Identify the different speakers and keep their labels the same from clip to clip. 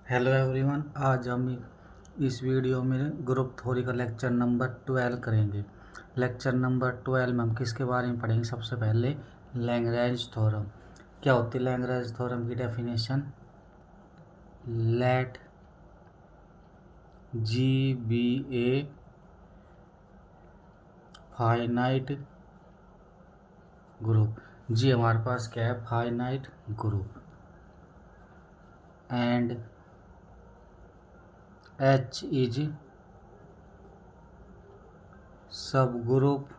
Speaker 1: Hello everyone, आज हम इस वीडियो में ग्रुप थ्योरी का लेक्चर नंबर 12 करेंगे। लेक्चर नंबर 12 में हम किसके बारे में पढ़ेंगे? सबसे पहले लैग्रेंज थ्योरम। क्या होती है लैग्रेंज थ्योरम की definition? Let G be a finite group. G हमारे पास क्या है? Finite group. And H is subgroup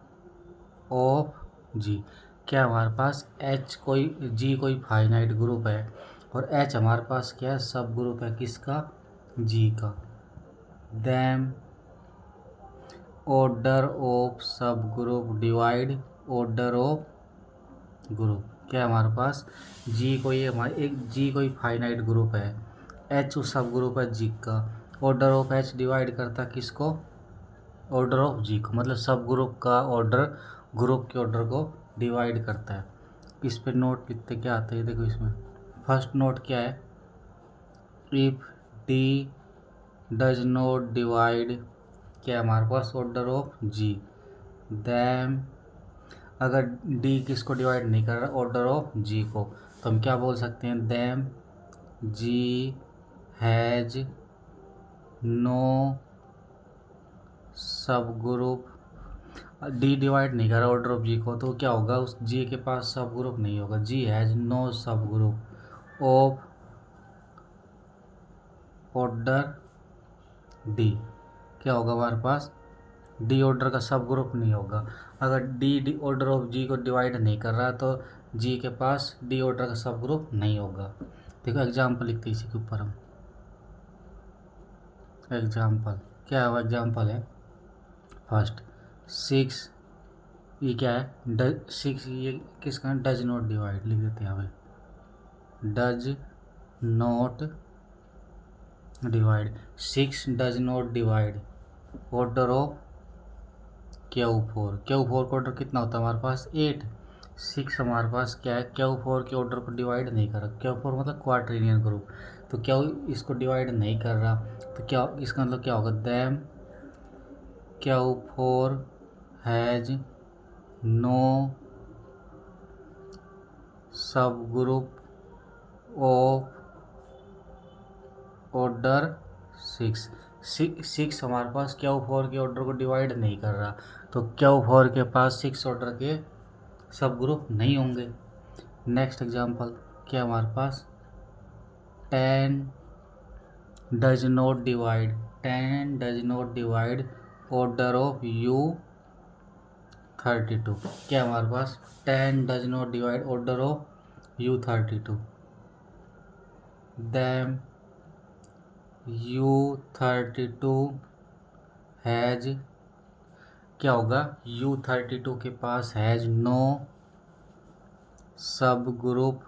Speaker 1: of G. क्या हमारे पास एच कोई जी कोई फाइनाइट ग्रुप है और एच हमारे पास क्या है? सब ग्रुप है किसका? जी का। देम ऑर्डर ऑफ सब group divide order of group. क्या हमारे पास जी कोई हमारे एक जी कोई फाइनाइट ग्रुप है, एच उस सब ग्रुप है जी का। ऑर्डर ऑफ एच डिवाइड करता किसको? ऑर्डर ऑफ जी को। मतलब सब ग्रुप का ऑर्डर ग्रुप के ऑर्डर को डिवाइड करता है। इस पे नोट लिखते क्या आता है देखो इसमें। फर्स्ट नोट क्या है? If D does not divide, क्या हमारे पास? Order of G. दैम अगर डी किसको डिवाइड नहीं कर रहा? ऑर्डर ऑफ जी को, तो हम क्या बोल सकते हैं? दैम जी हैज नो सब ग्रुप। डी डिवाइड नहीं कर रहा ऑर्डर ऑफ जी को, तो क्या होगा? उस जी के पास सब ग्रुप नहीं होगा। G has no subgroup of order D. क्या होगा हमारे पास? डी ऑर्डर का सब ग्रुप नहीं होगा। अगर डी ऑर्डर ऑफ जी को डिवाइड नहीं कर रहा तो जी के पास डी ऑर्डर का सब ग्रुप नहीं होगा। देखो एग्जाम्पल लिखते हैं इसी के ऊपर हम। एग्जाम्पल क्या है? एग्जाम्पल है फर्स्ट 6। ये क्या है? 6 ये किसका? डज नॉट डिवाइड लिख देते हैं यहाँ। Does not divide. 6 does not divide order of Q4। Q4 का ऑर्डर कितना होता है हमारे पास? 8। 6 हमारे पास क्या है? Q4 के ऑर्डर को डिवाइड नहीं कर रहा। Q4 मतलब क्वाड्रेनियन ग्रुप। तो क्या इसको डिवाइड नहीं कर रहा, तो क्या इसका मतलब क्या होगा? Them Q4 has no subgroup of order 6। 6 हमारे पास Q4 के ऑर्डर को डिवाइड नहीं कर रहा, तो Q4 के पास 6 ऑर्डर के सब ग्रुप नहीं होंगे। नेक्स्ट एग्जांपल क्या हमारे पास? 10 does not divide. 10 does not divide order of U32। क्या हमारे पास? 10 does not divide order of U32। Them U32 has, क्या होगा? U32 के पास has no subgroup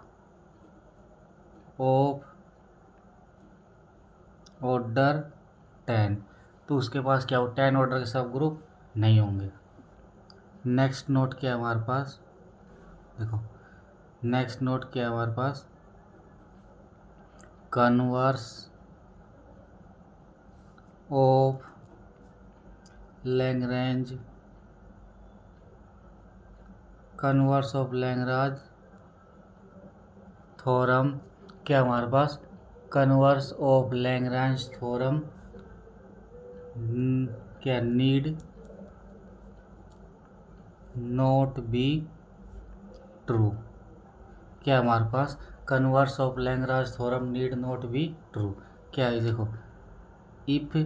Speaker 1: of order 10। तो उसके पास क्या हो? 10 ऑर्डर के सब ग्रुप नहीं होंगे। नेक्स्ट नोट क्या है हमारे पास? देखो नेक्स्ट नोट क्या है हमारे पास? Converse of Lagrange. Converse of Lagrange theorem. क्या हमारे पास? कन्वर्स ऑफ लैग्रेंज थ्योरम क्या नीड नॉट बी ट्रू। क्या हमारे पास? Converse of Lagrange theorem need not be true. क्या है देखो, if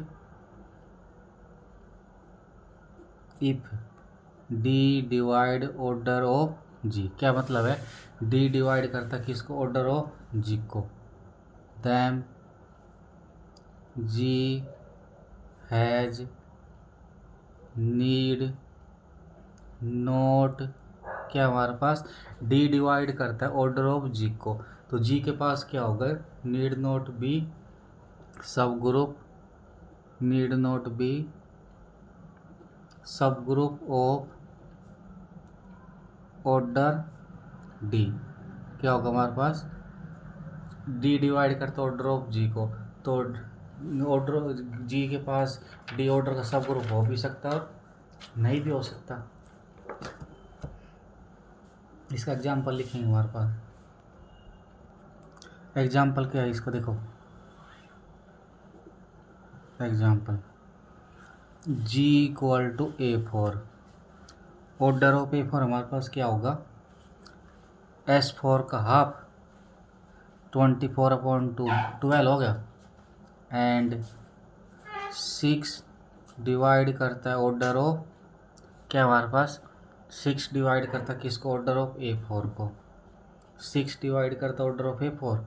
Speaker 1: D divide order of G. क्या मतलब है? डी डिवाइड करता किसको? ऑर्डर ऑफ जी को। Then G has need not, क्या हमारे पास? डी डिवाइड करता है ऑर्डर ऑफ जी को, तो जी के पास क्या होगा? नीड नॉट बी सब ग्रुप, नीड नॉट बी सब ग्रुप ऑफ ऑर्डर डी। क्या होगा हमारे पास? डी डिवाइड करता ऑर्डर ऑफ जी को, तो ऑर्डर जी के पास डी ऑर्डर का सब ग्रुप हो भी सकता है और नहीं भी हो सकता। इसका एग्जाम्पल लिखेंगे हमारे पास। एग्जाम्पल क्या है इसका, देखो example G equal to A4, order of A4 हमारे पास क्या होगा, S4 का हाफ 24/2 12 हो गया, एंड 6 डिवाइड करता है ऑर्डर ऑफ, क्या हमारे पास 6 डिवाइड करता है किसको, ऑर्डर ऑफ A4 को, 6 डिवाइड करता order of A4,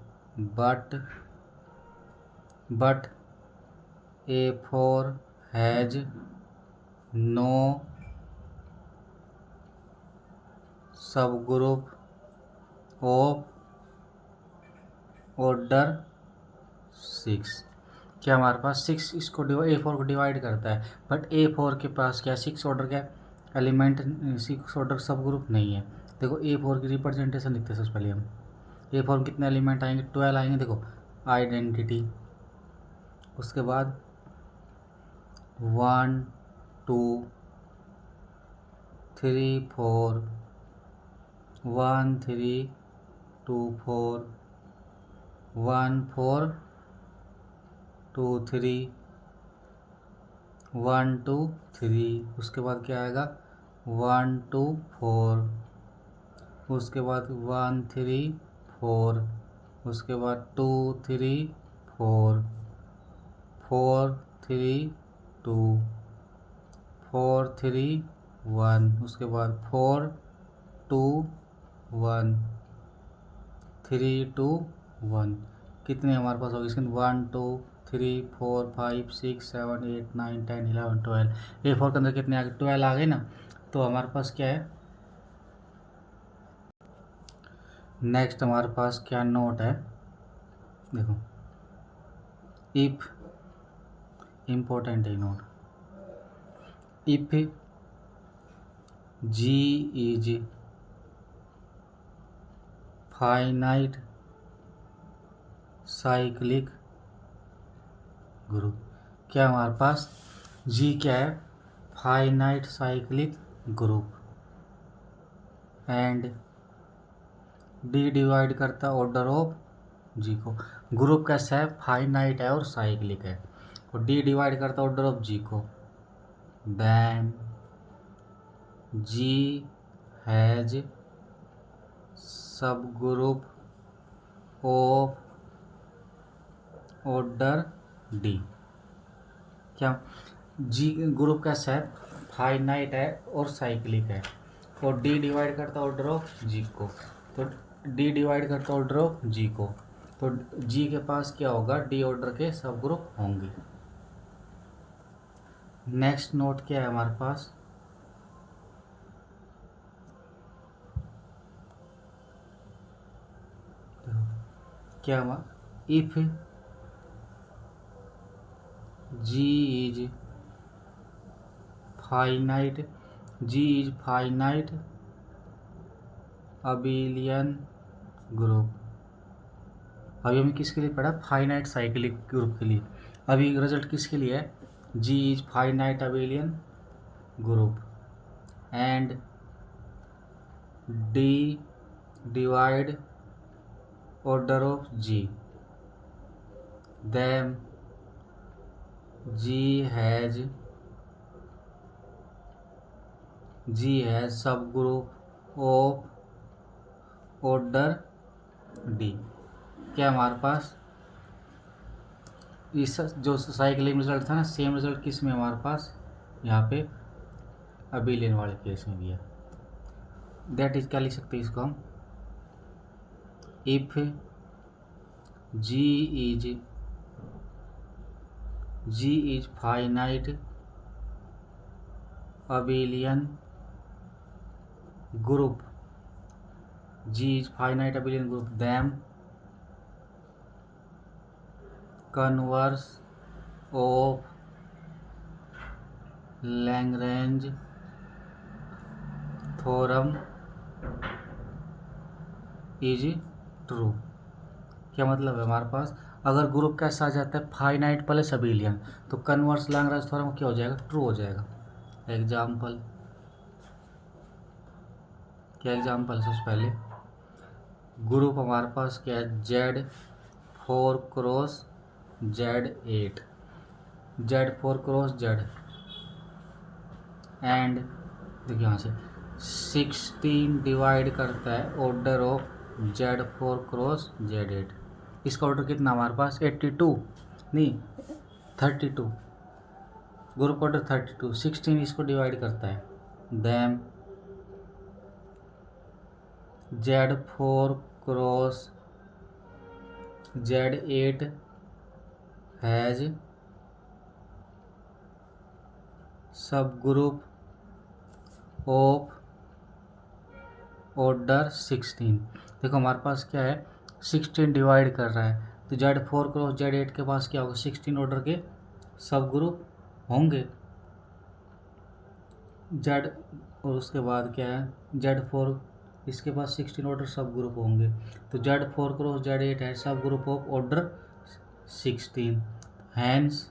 Speaker 1: but A4 has no subgroup of order 6। क्या हमारे पास 6 इसको A4 को डिवाइड करता है, बट A4 के पास क्या 6 ऑर्डर का एलिमेंट, 6 ऑर्डर सब ग्रुप नहीं है। देखो A4 की रिप्रेजेंटेशन लिखते हैं सबसे पहले हम। A4 में कितने एलिमेंट आएंगे, 12 आएंगे। देखो आइडेंटिटी, उसके बाद 1 2 3 4 1 3 2 4 1 4 2 3 1 2 3, उसके बाद क्या आएगा 1 2 4, उसके बाद 1 3 4, उसके बाद 2 3 4 4 3 2 4 3 1, उसके बाद 4 2 1 3 2 1। कितने हमारे पास होगी इसके 1 2 3 4 5 6 7 8 9 10 11 12। A4 के अंदर कितने आ गए, 12 आ गए ना। तो हमारे पास क्या है, नेक्स्ट हमारे पास क्या नोट है, देखो इफ, इम्पोर्टेंट है note, if G is finite cyclic group. क्या हमारे पास जी क्या है, finite cyclic group, and D divide करता ऑर्डर ऑफ जी को। ग्रुप कैसा है, फाइनाइट है और साइक्लिक है, और डी डिवाइड करता ऑर्डर ऑफ जी को। Then G has subgroup of order D. क्या जी ग्रुप कैसा है, फाइनाइट है और साइक्लिक है, और डी डिवाइड करता ऑर्डर ऑफ जी को। तो डी डिवाइड करता ऑर्डर ऑफ जी को, तो जी के पास क्या होगा, डी ऑर्डर के सब ग्रुप होंगे। नेक्स्ट नोट क्या है हमारे पास, क्या हुआ, if G is finite, G is finite abelian group. अभी हमें किसके लिए पढ़ा, फाइनाइट साइक्लिक ग्रुप के लिए। अभी रिजल्ट किसके लिए है, G is finite abelian group, and D divide order of G, then G has subgroup of order D. क्या हमारे पास इस जो साइक्लिक रिजल्ट था ना, सेम रिजल्ट किस में हमारे पास, यहाँ पे अबिलियन वाले केस में भी है। दैट इज क्या लिख सकते हैं इसको हम, if G is finite abelian group, G is finite abelian group, then converse of Lagrange theorem is true. क्या मतलब है हमारे पास, अगर ग्रुप कैसा आ जाता है फाइनाइट प्लस अबिलियन, तो कन्वर्स लैग्रेंज थ्योरम क्या हो जाएगा, ट्रू हो जाएगा। एग्जाम्पल, क्या एग्जाम्पल है सबसे पहले, ग्रुप हमारे पास क्या है, Z4 cross Z8, Z4 cross Z, and देखिए यहाँ से 16 डिवाइड करता है order of Z4 cross Z8। इसका ऑर्डर कितना हमारे पास 82 नहीं 32, ग्रुप ऑर्डर 32, 16 इसको डिवाइड करता है, then Z4 cross Z8 has subgroup of order 16। देखो हमारे पास क्या है, 16 डिवाइड कर रहा है, तो Z4 क्रॉस Z8 के पास क्या होगा, 16 ऑर्डर के सब ग्रुप होंगे। Z और उसके बाद क्या है, Z4 इसके पास 16 ऑर्डर सब ग्रुप होंगे, तो Z4 क्रॉस Z8 है subgroup of order 16, hence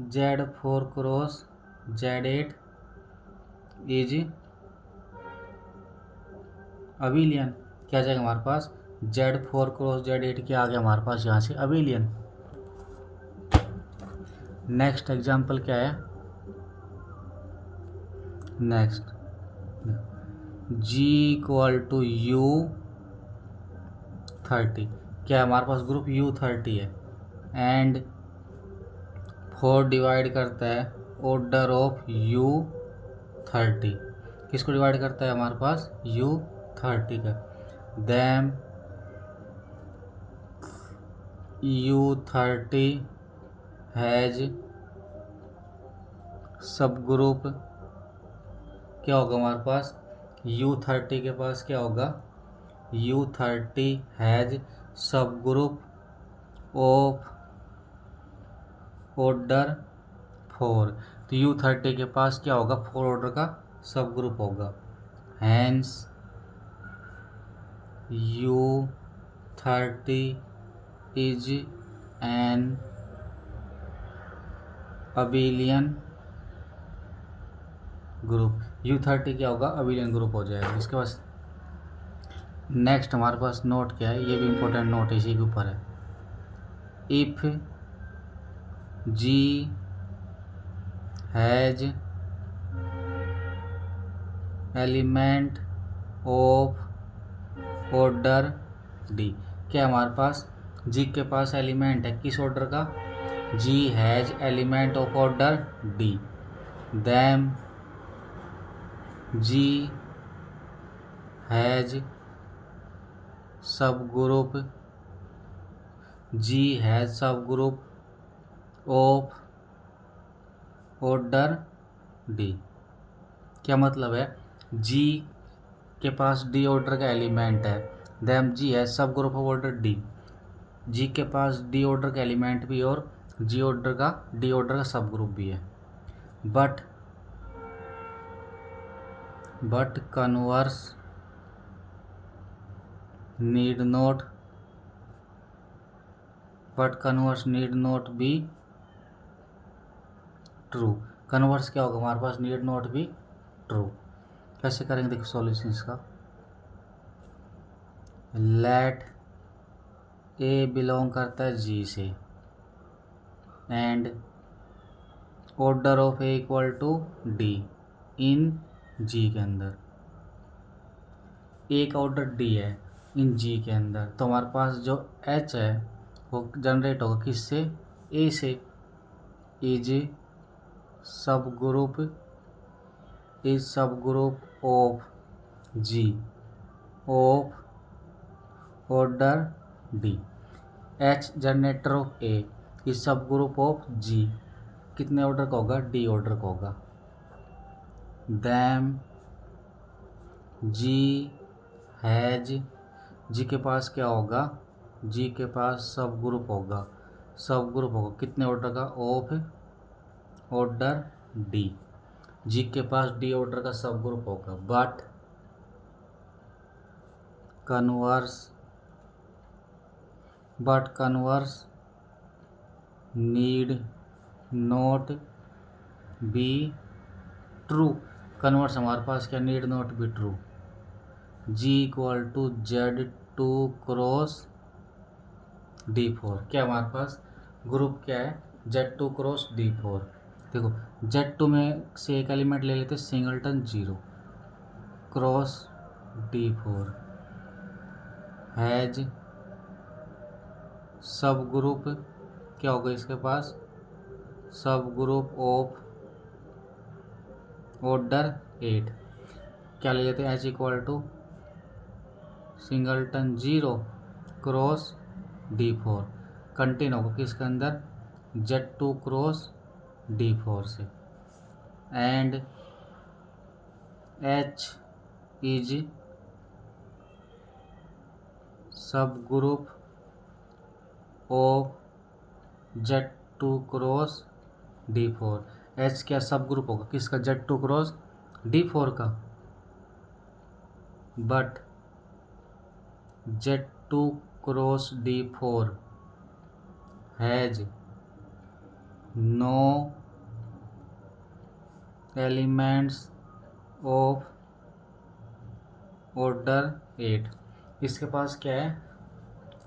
Speaker 1: Z4 cross Z8 is abelian. क्या जाएगा हमारे पास, Z4 क्रॉस Z8 क्या आ गया हमारे पास यहाँ से अबिलियन। नेक्स्ट एग्जाम्पल क्या है, next G equal to U30, क्या हमारे पास ग्रुप U30 है, एंड 4 डिवाइड करता है ऑर्डर ऑफ U30, किसको डिवाइड करता है हमारे पास U30 का, then U30 has subgroup, क्या होगा हमारे पास U30 के पास क्या होगा, U30 has subgroup of order 4, तो U30 के पास क्या होगा, 4 ऑर्डर का सब ग्रुप होगा, hence U30 is an abelian group. U30 क्या होगा, अबिलियन ग्रुप हो जाएगा। इसके पास नेक्स्ट हमारे पास नोट क्या है, ये भी इम्पोर्टेंट नोट इसी के ऊपर है, if G has element of order D, क्या हमारे पास G के पास एलिमेंट है किस ऑर्डर का, G has element of order D, then G has subgroup, G has subgroup of order D। क्या मतलब है, G के पास D ऑर्डर का एलिमेंट है, then G has subgroup of order D, G के पास D order का एलिमेंट भी और D ऑर्डर का सब ग्रुप भी है, but converse need not be true. Converse क्या होगा हमारे पास, नीड नॉट बी ट्रू। कैसे करेंगे देखो सॉल्यूशन इसका, लेट ए बिलोंग करता है G से, and order of a equal to D in G के अंदर, एक ऑर्डर D है इन G के अंदर, तो हमारे पास जो H है वो जनरेट होगा किससे, A से, is subgroup of G of order D, H generator off A is subgroup of G, कितने ऑर्डर का होगा, D ऑर्डर का होगा, देन G हैज, G के पास क्या होगा, G के पास सब ग्रुप होगा कितने ऑर्डर का, ऑफ ऑर्डर D, G के पास D ऑर्डर का सब ग्रुप होगा, but converse but converse need not be true. Converse हमारे पास क्या, need not be true. G equal to Z two cross D four, क्या हमारे पास ग्रुप क्या है, Z two cross D four. देखो जेड टू में से एक एलिमेंट ले लेते singleton zero cross D four has subgroup, क्या होगा इसके पास, सब ग्रुप ऑफ ऑर्डर 8। क्या ले लेते हैं, H equal to singleton zero cross D four, contain होगा किसके अंदर, Z two cross D four से। And H is subgroup of Z two cross D four. H क्या सब ग्रुप होगा किसका, Z two cross D four का। But Z two cross D four has no elements of order 8। इसके पास क्या है,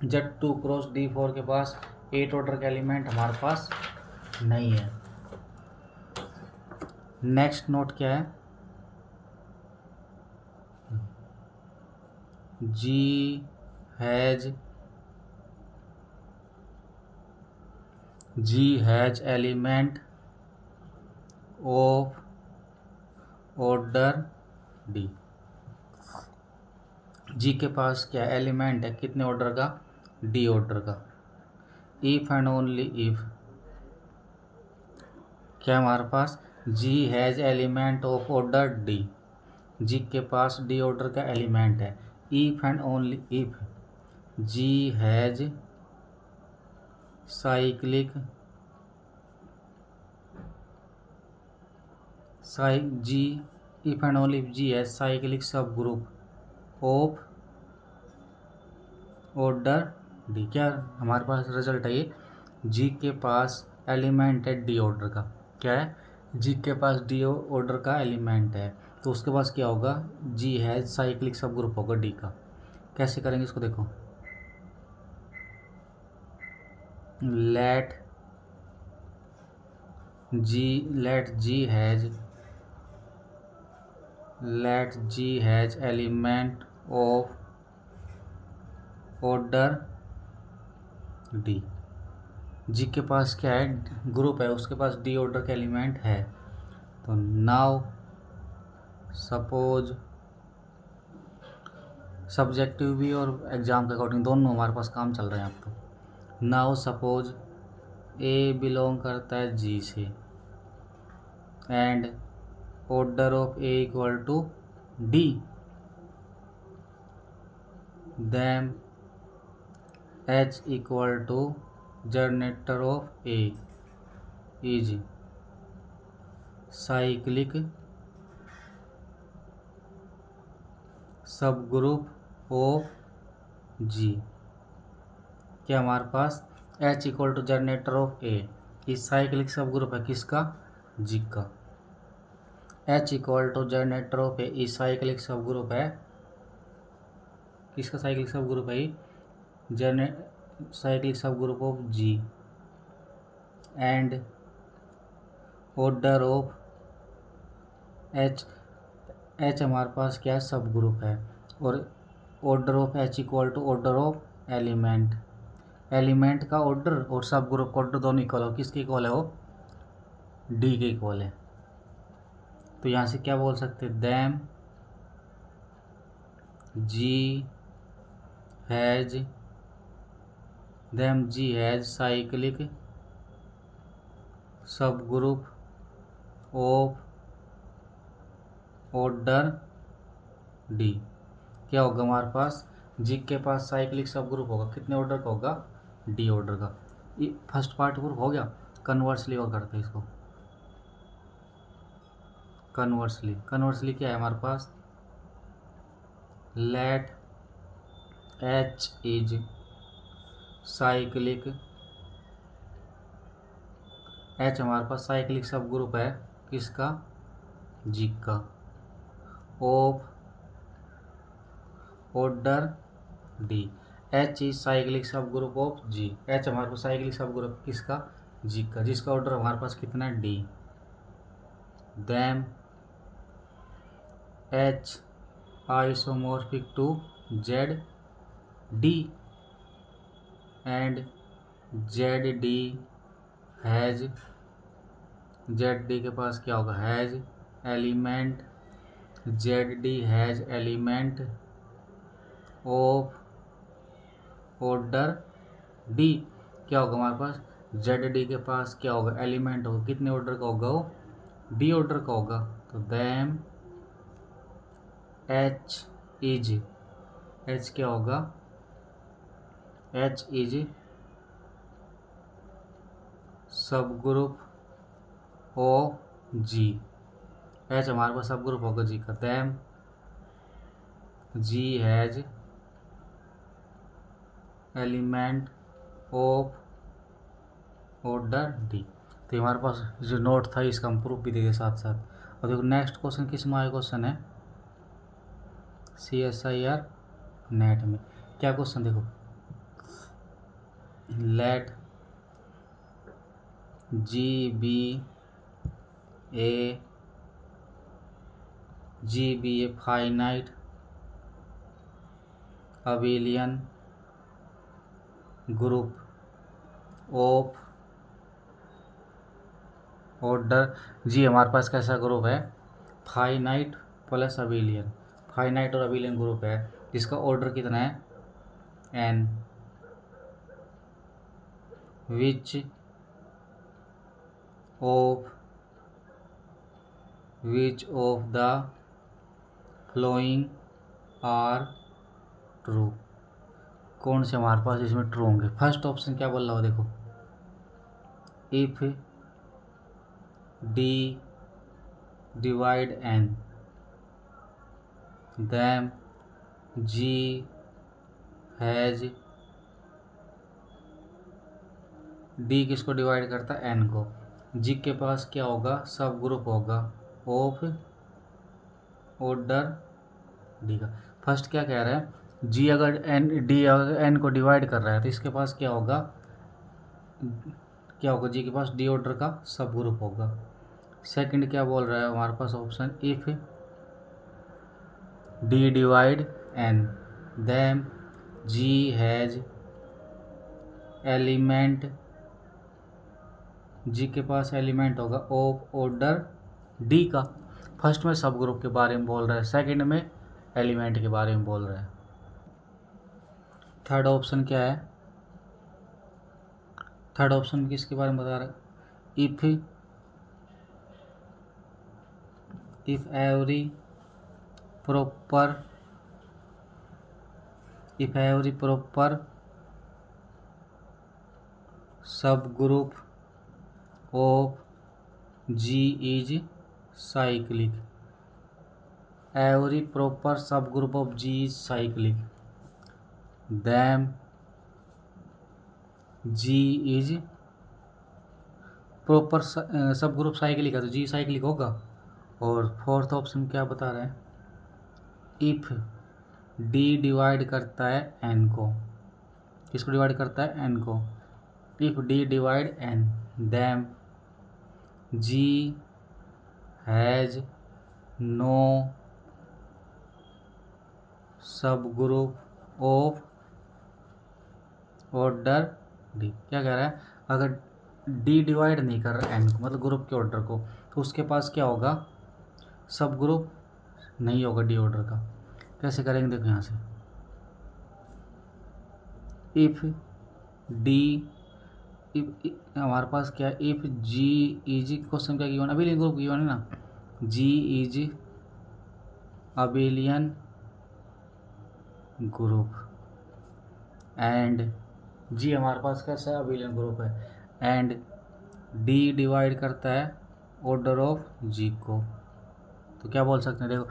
Speaker 1: Z two cross D four के पास 8 ऑर्डर का एलिमेंट हमारे पास नहीं है। नेक्स्ट नोट क्या है, G has element of order D. G के पास क्या एलिमेंट है, कितने ऑर्डर का, डी ऑर्डर का। इफ एंड ओनली इफ, क्या हमारे पास, G has element of order D, G के पास डी ऑर्डर का एलिमेंट है। If and only if G has cyclic G if and only if G has cyclic subgroup of order D. क्या हमारे पास रिजल्ट है ये, जी के पास एलिमेंट है डी ऑर्डर का, क्या है, जी के पास डी ऑर्डर का एलिमेंट है, तो उसके पास क्या होगा, G has cyclic subgroup होगा डी का। कैसे करेंगे इसको, देखो let G has element of order D. G के पास क्या है, ग्रुप है, उसके पास डी ऑर्डर का एलिमेंट है। तो नाउ सपोज, सब्जेक्टिव भी और एग्जाम के अकॉर्डिंग दोनों हमारे पास काम चल रहे हैं अब तो। नाउ सपोज ए बिलोंग करता है जी से and order of a equal to D, then H equal to generator of a is cyclic subgroup of G. क्या हमारे पास H equal to generator of a, इस साइक्लिक सब ग्रुप है किसका, G का। H equal to generator of a, इस cyclic subgroup है किसका, साइक्लिक सब ग्रुप है cyclic subgroup of G. And order of H, H हमारे पास क्या है, सब ग्रुप है, और order of H equal to order of element, element का ऑर्डर और सब ग्रुप का ऑर्डर दोनों इक्वल हो, किसके इक्वल है, वो डी के इक्वल है। तो यहाँ से क्या बोल सकते हैं, जी has cyclic subgroup of order D. क्या होगा हमारे पास, जी के पास साइक्लिक सब ग्रुप होगा, कितने ऑर्डर का होगा, डी ऑर्डर का। ये फर्स्ट पार्ट प्रूफ हो गया। कन्वर्सली और करते हैं इसको, कन्वर्सली क्या है हमारे पास, let H is cyclic, H हमारे पास साइक्लिक सब ग्रुप है किसका, जी का, of order D, H is cyclic subgroup of G, H हमारे पास साइक्लिक सब ग्रुप किसका, जी का, जिसका ऑर्डर हमारे पास कितना है D, then H isomorphic to Z D and Z D has, Z D के पास क्या होगा, has element, Z D has element of order D, क्या होगा हमारे पास, जेड डी के पास क्या होगा, एलिमेंट होगा, कितने ऑर्डर का होगा वो, डी ऑर्डर का होगा, तो देम एच इज, एच क्या होगा, H is subgroup of G, H हमारे पास सब ग्रुप होगा जी का, them G has element of order D. तो हमारे पास जो नोट था इसका हम प्रूफ भी देंगे साथ साथ। और देखो नेक्स्ट क्वेश्चन किस में आया, क्वेश्चन है CSIR नेट में। क्या क्वेश्चन देखो, let G be a finite abelian group of order G, हमारे पास कैसा ग्रुप है, फाइनाइट प्लस अबेलियन, फाइनाइट और अबेलियन ग्रुप है जिसका ऑर्डर कितना है n, which of the following are true, कौन से हमारे पास इसमें ट्रू होंगे। फर्स्ट ऑप्शन क्या बोल रहा हो देखो, if D divide n then G has, D किसको डिवाइड करता है, n को, G के पास क्या होगा, सब ग्रुप होगा ऑफ ऑर्डर D का। फर्स्ट क्या कह रहा है, G अगर D अगर n को डिवाइड कर रहा है तो इसके पास क्या होगा, G के पास D ऑर्डर का सब ग्रुप होगा। सेकंड क्या बोल रहा है हमारे पास option, if D divide n then G has element, G के पास एलिमेंट होगा ऑफ ऑर्डर D का। फर्स्ट में सब ग्रुप के बारे में बोल रहा है, सेकंड में एलिमेंट के बारे में बोल रहा है। थर्ड ऑप्शन क्या है, थर्ड ऑप्शन में किसके बारे में बता रहा है, if every proper subgroup of G is cyclic, every proper subgroup of G is cyclic, then G is proper subgroup cyclic है तो G साइक्लिक होगा। और फोर्थ ऑप्शन क्या बता रहे हैं, इफ D डिवाइड करता है n को, किसको डिवाइड करता है, n को, if D divide n then G has no subgroup of order D। क्या कह रहा है, अगर D डिवाइड नहीं कर रहा n को, मतलब ग्रुप के ऑर्डर को, तो उसके पास क्या होगा, सब ग्रुप नहीं होगा D ऑर्डर का। कैसे करेंगे देखो यहाँ से, इफ D, इफ हमारे पास क्या है, इफ G इज, क्वेश्चन क्या गिवन, अबेलियन ग्रुप गिवन है ना, G is abelian group and G हमारे पास कैसा है, अबेलियन ग्रुप है, एंड D डिवाइड करता है ऑर्डर ऑफ G को। तो क्या बोल सकते हैं देखो,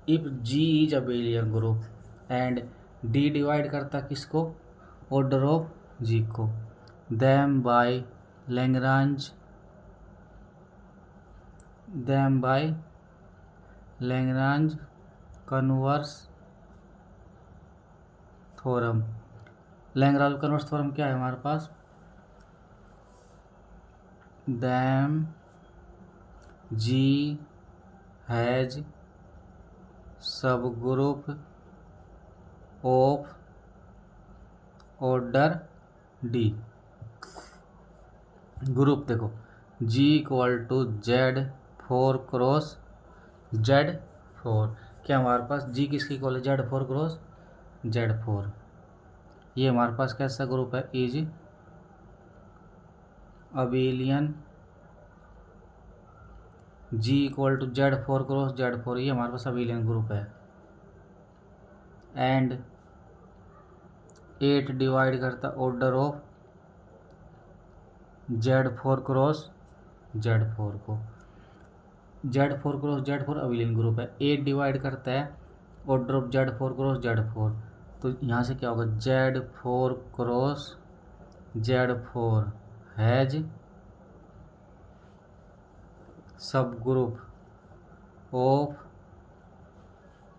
Speaker 1: if G is abelian group and D divide करता किसको, ऑर्डर ऑफ जी को, them by Lagrange converse theorem. Lagrange converse theorem क्या है हमारे पास, them G has subgroup of order D। Group देखो G equal to Z4 cross Z4, क्या हमारे पास G किसकी इक्वल है, Z4 क्रॉस Z4। ये हमारे पास कैसा ग्रुप है, is abelian. G equal to Z4 cross Z4, ये हमारे पास अबेलियन ग्रुप है। एंड 8 डिवाइड करता order of Z4 cross Z4 को, Z4 cross Z4 abelian group है। 8 डिवाइड करता है order of Z4 cross Z4, तो यहाँ से क्या होगा, Z4 cross Z4 has subgroup of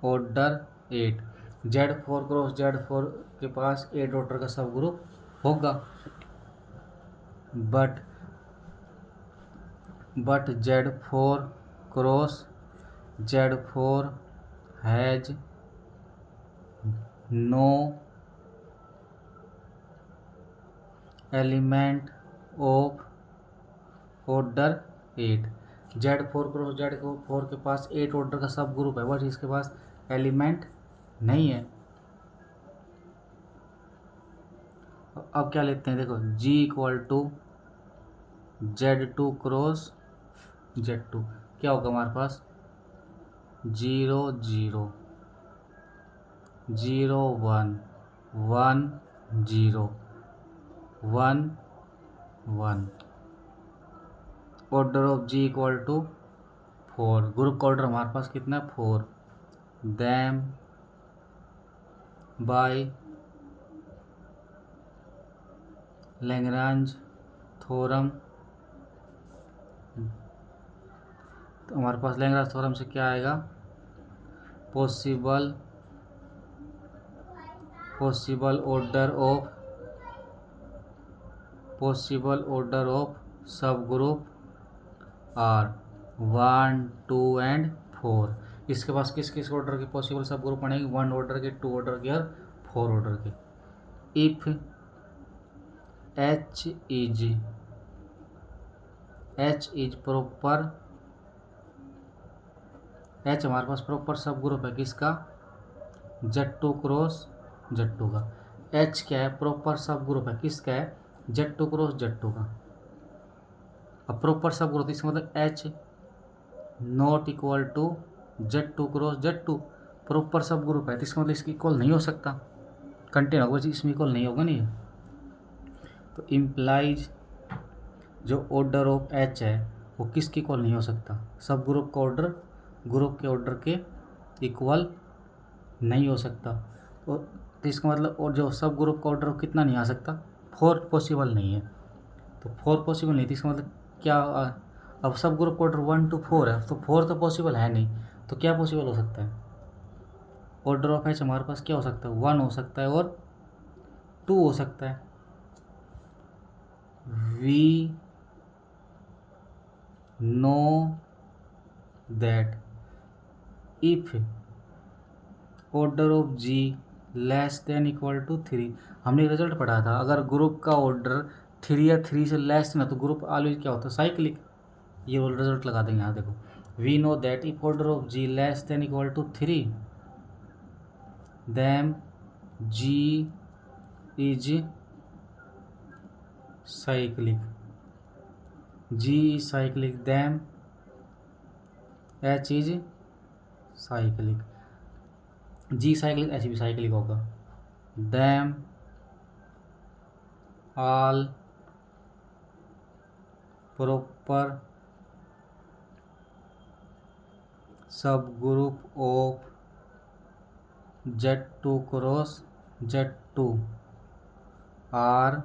Speaker 1: order 8। Z4 cross Z4 के पास 8 ऑर्डर का सब ग्रुप होगा, but Z4 cross Z4 has no element of order 8। Z4 cross Z4 के पास 8 ऑर्डर का सब ग्रुप है, बट इसके पास एलिमेंट नहीं है। अब क्या लेते हैं, देखो G equal to Z2 cross Z2, क्या होगा हमारे पास 0 0 0 1 1 0 1 1। Order of G equal to 4, group का ऑर्डर हमारे पास कितना है 4, them by लैग्रांज थ्योरम। तो हमारे पास लैग्रांज थ्योरम से क्या आएगा, पॉसिबल ऑर्डर ऑफ सब ग्रुप आर 1 2 एंड 4। इसके पास किस किस ऑर्डर के पॉसिबल सब ग्रुप बनेगी, 1 ऑर्डर के, 2 ऑर्डर के और 4 ऑर्डर के। If H is proper, H हमारे पास प्रॉपर सब ग्रुप है किसका, Z2 क्रॉस Z2 का। H क्या है, प्रॉपर सब ग्रुप है किसका है, Z2 क्रॉस Z2 का। अब प्रॉपर सब ग्रुप इसका मतलब H not equal to Z2 cross Z2, proper subgroup है तो इसका मतलब इसकी इक्वल नहीं हो सकता, कंटेन होगा इसमें इक्वल नहीं होगा नहीं। तो इम्प्लाइज जो ऑर्डर ऑफ H है वो किसकी इक्वल नहीं हो सकता, सब ग्रुप का ऑर्डर ग्रुप के ऑर्डर के इक्वल नहीं हो सकता। तो इसका मतलब और जो सब ग्रुप का ऑर्डर कितना नहीं आ सकता, 4 पॉसिबल नहीं है। तो 4 पॉसिबल नहीं, तो इसका मतलब क्या, अब सब ग्रुप का ऑर्डर 1 to 4 है, तो 4 तो पॉसिबल है नहीं, तो क्या पॉसिबल हो सकता है, ऑर्डर ऑफ H हमारे पास क्या हो सकता है, 1 हो सकता है और 2 हो सकता है। We know that if order of G less than equal to 3, हमने रिजल्ट पढ़ा था, अगर ग्रुप का ऑर्डर 3 या 3 से लेस ना तो ग्रुप ऑलवेज क्या होता है, साइक्लिक। ये रिजल्ट लगा देंगे यहाँ देखो, we know that if order of G less than equal to 3 then G is cyclic, G is cyclic, then H is cyclic, G cyclic H भी साइक्लिक होगा। Them all proper subgroup of Z2 cross Z2 are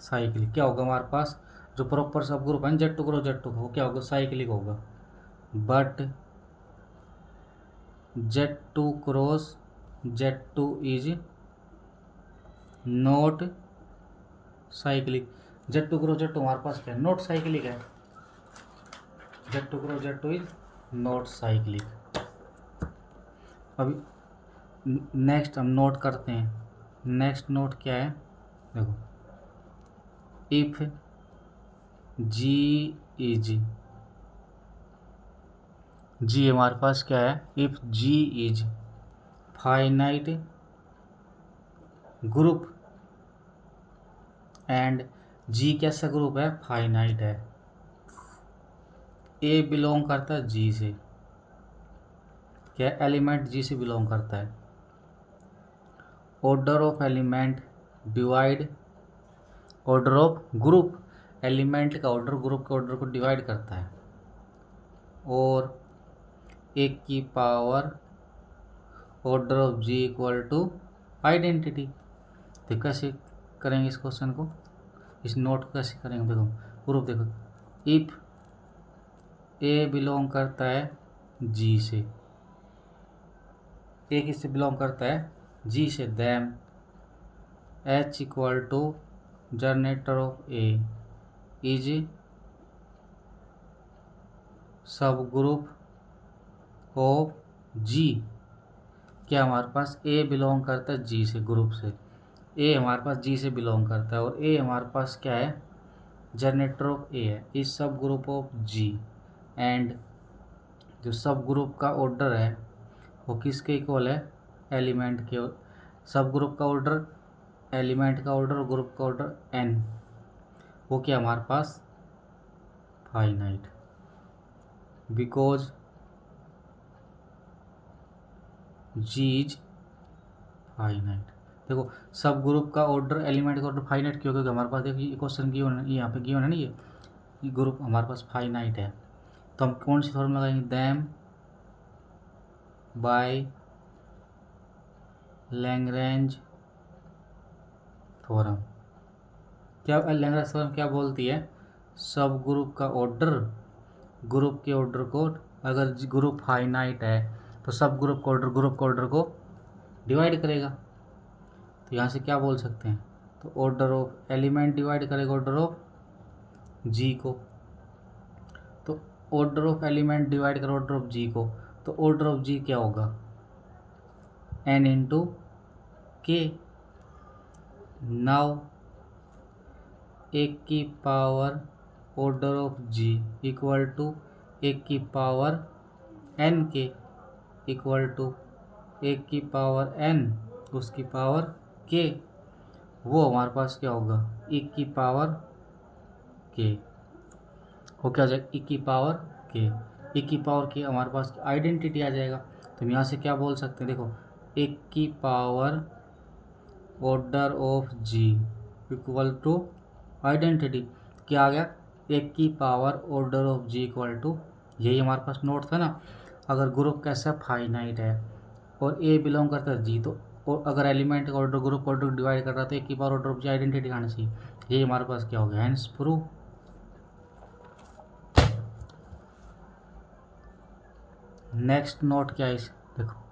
Speaker 1: cyclic. क्या होगा हमारे पास जो proper subgroup है Z2 cross Z2 वो क्या होगा, साइक्लिक होगा। But Z2 cross Z2 is not cyclic. Z2 cross Z2 हमारे पास क्या है, नॉट साइक्लिक है। Z2 cross Z2 is not cyclic. अभी नेक्स्ट हम नोट करते हैं। नेक्स्ट नोट क्या है, देखो, इफ जी इज, जी हमारे पास क्या है, if G is finite group and G कैसा ग्रुप है, फाइनाइट है। ए बिलोंग करता है जी से, क्या एलिमेंट जी से बिलोंग करता है। Order of element divide order of group, element का ऑर्डर ग्रुप के ऑर्डर को डिवाइड करता है। और एक की power order of G equal to identity. तो कैसे करेंगे इस क्वेश्चन को, इस नोट कैसे करेंगे, देखो प्रूफ देखो। इफ ए बिलोंग करता है जी से, ए किससे बिलोंग करता है, जी से, then H equal to generator of a is subgroup of G. क्या हमारे पास ए बिलोंग करता है जी से, ग्रुप से, ए हमारे पास जी से बिलोंग करता है और ए हमारे पास क्या है, जनरेटर ऑफ ए है, is subgroup of G. And जो सब ग्रुप का ऑर्डर है वो किसके इक्वल है, एलिमेंट के। सब ग्रुप का ऑर्डर, एलिमेंट का ऑर्डर और ग्रुप का ऑर्डर एन, वो क्या हमारे पास finite, because G is finite. देखो सब ग्रुप का ऑर्डर, एलिमेंट का ऑर्डर फाइनाइट क्यों, क्योंकि हमारे पास देखो ये क्वेश्चन गिवन है, यहाँ पे गिवन है ना, ये ग्रुप हमारे पास फाइनाइट है। तो हम कौन सी फॉर्मूला लगाएंगे, दैम बाय लैग्रेंज थ्योरम। क्या लैग्रेंज थ्योरम क्या बोलती है, सब ग्रुप का ऑर्डर ग्रुप के ऑर्डर को, अगर ग्रुप फाइनाइट है तो सब ग्रुप का ऑर्डर ग्रुप के ऑर्डर को डिवाइड करेगा। तो यहाँ से क्या बोल सकते हैं, तो ऑर्डर ऑफ एलिमेंट डिवाइड करेगा ऑर्डर ऑफ जी को। तो ऑर्डर ऑफ एलिमेंट डिवाइड कर ऑर्डर ऑफ जी को, तो ऑर्डर ऑफ जी क्या होगा, एन इंटू के। नाउ एक की power order of G equal to एक की पावर एन के इक्वल टू एक की पावर एन उसकी पावर के, वो हमारे पास क्या होगा, एक की पावर के, वो क्या हो जाएगा, एक की पावर के। एक की पावर के हमारे पास आइडेंटिटी आ जाएगा। तो हम यहाँ से क्या बोल सकते हैं, देखो एक की power order of G equal to identity, क्या आ गया, एक की power order of G equal to, यही हमारे पास नोट था ना। अगर ग्रुप कैसा फाइनाइट है और ए बिलोंग करता है जी, तो और अगर एलिमेंट का ऑर्डर ग्रुप ऑर्डर डिवाइड कर रहा था, एक की power order of G identity आना चाहिए, यही हमारे पास क्या हो गया, हेंस प्रूव। नेक्स्ट नोट क्या है, देखो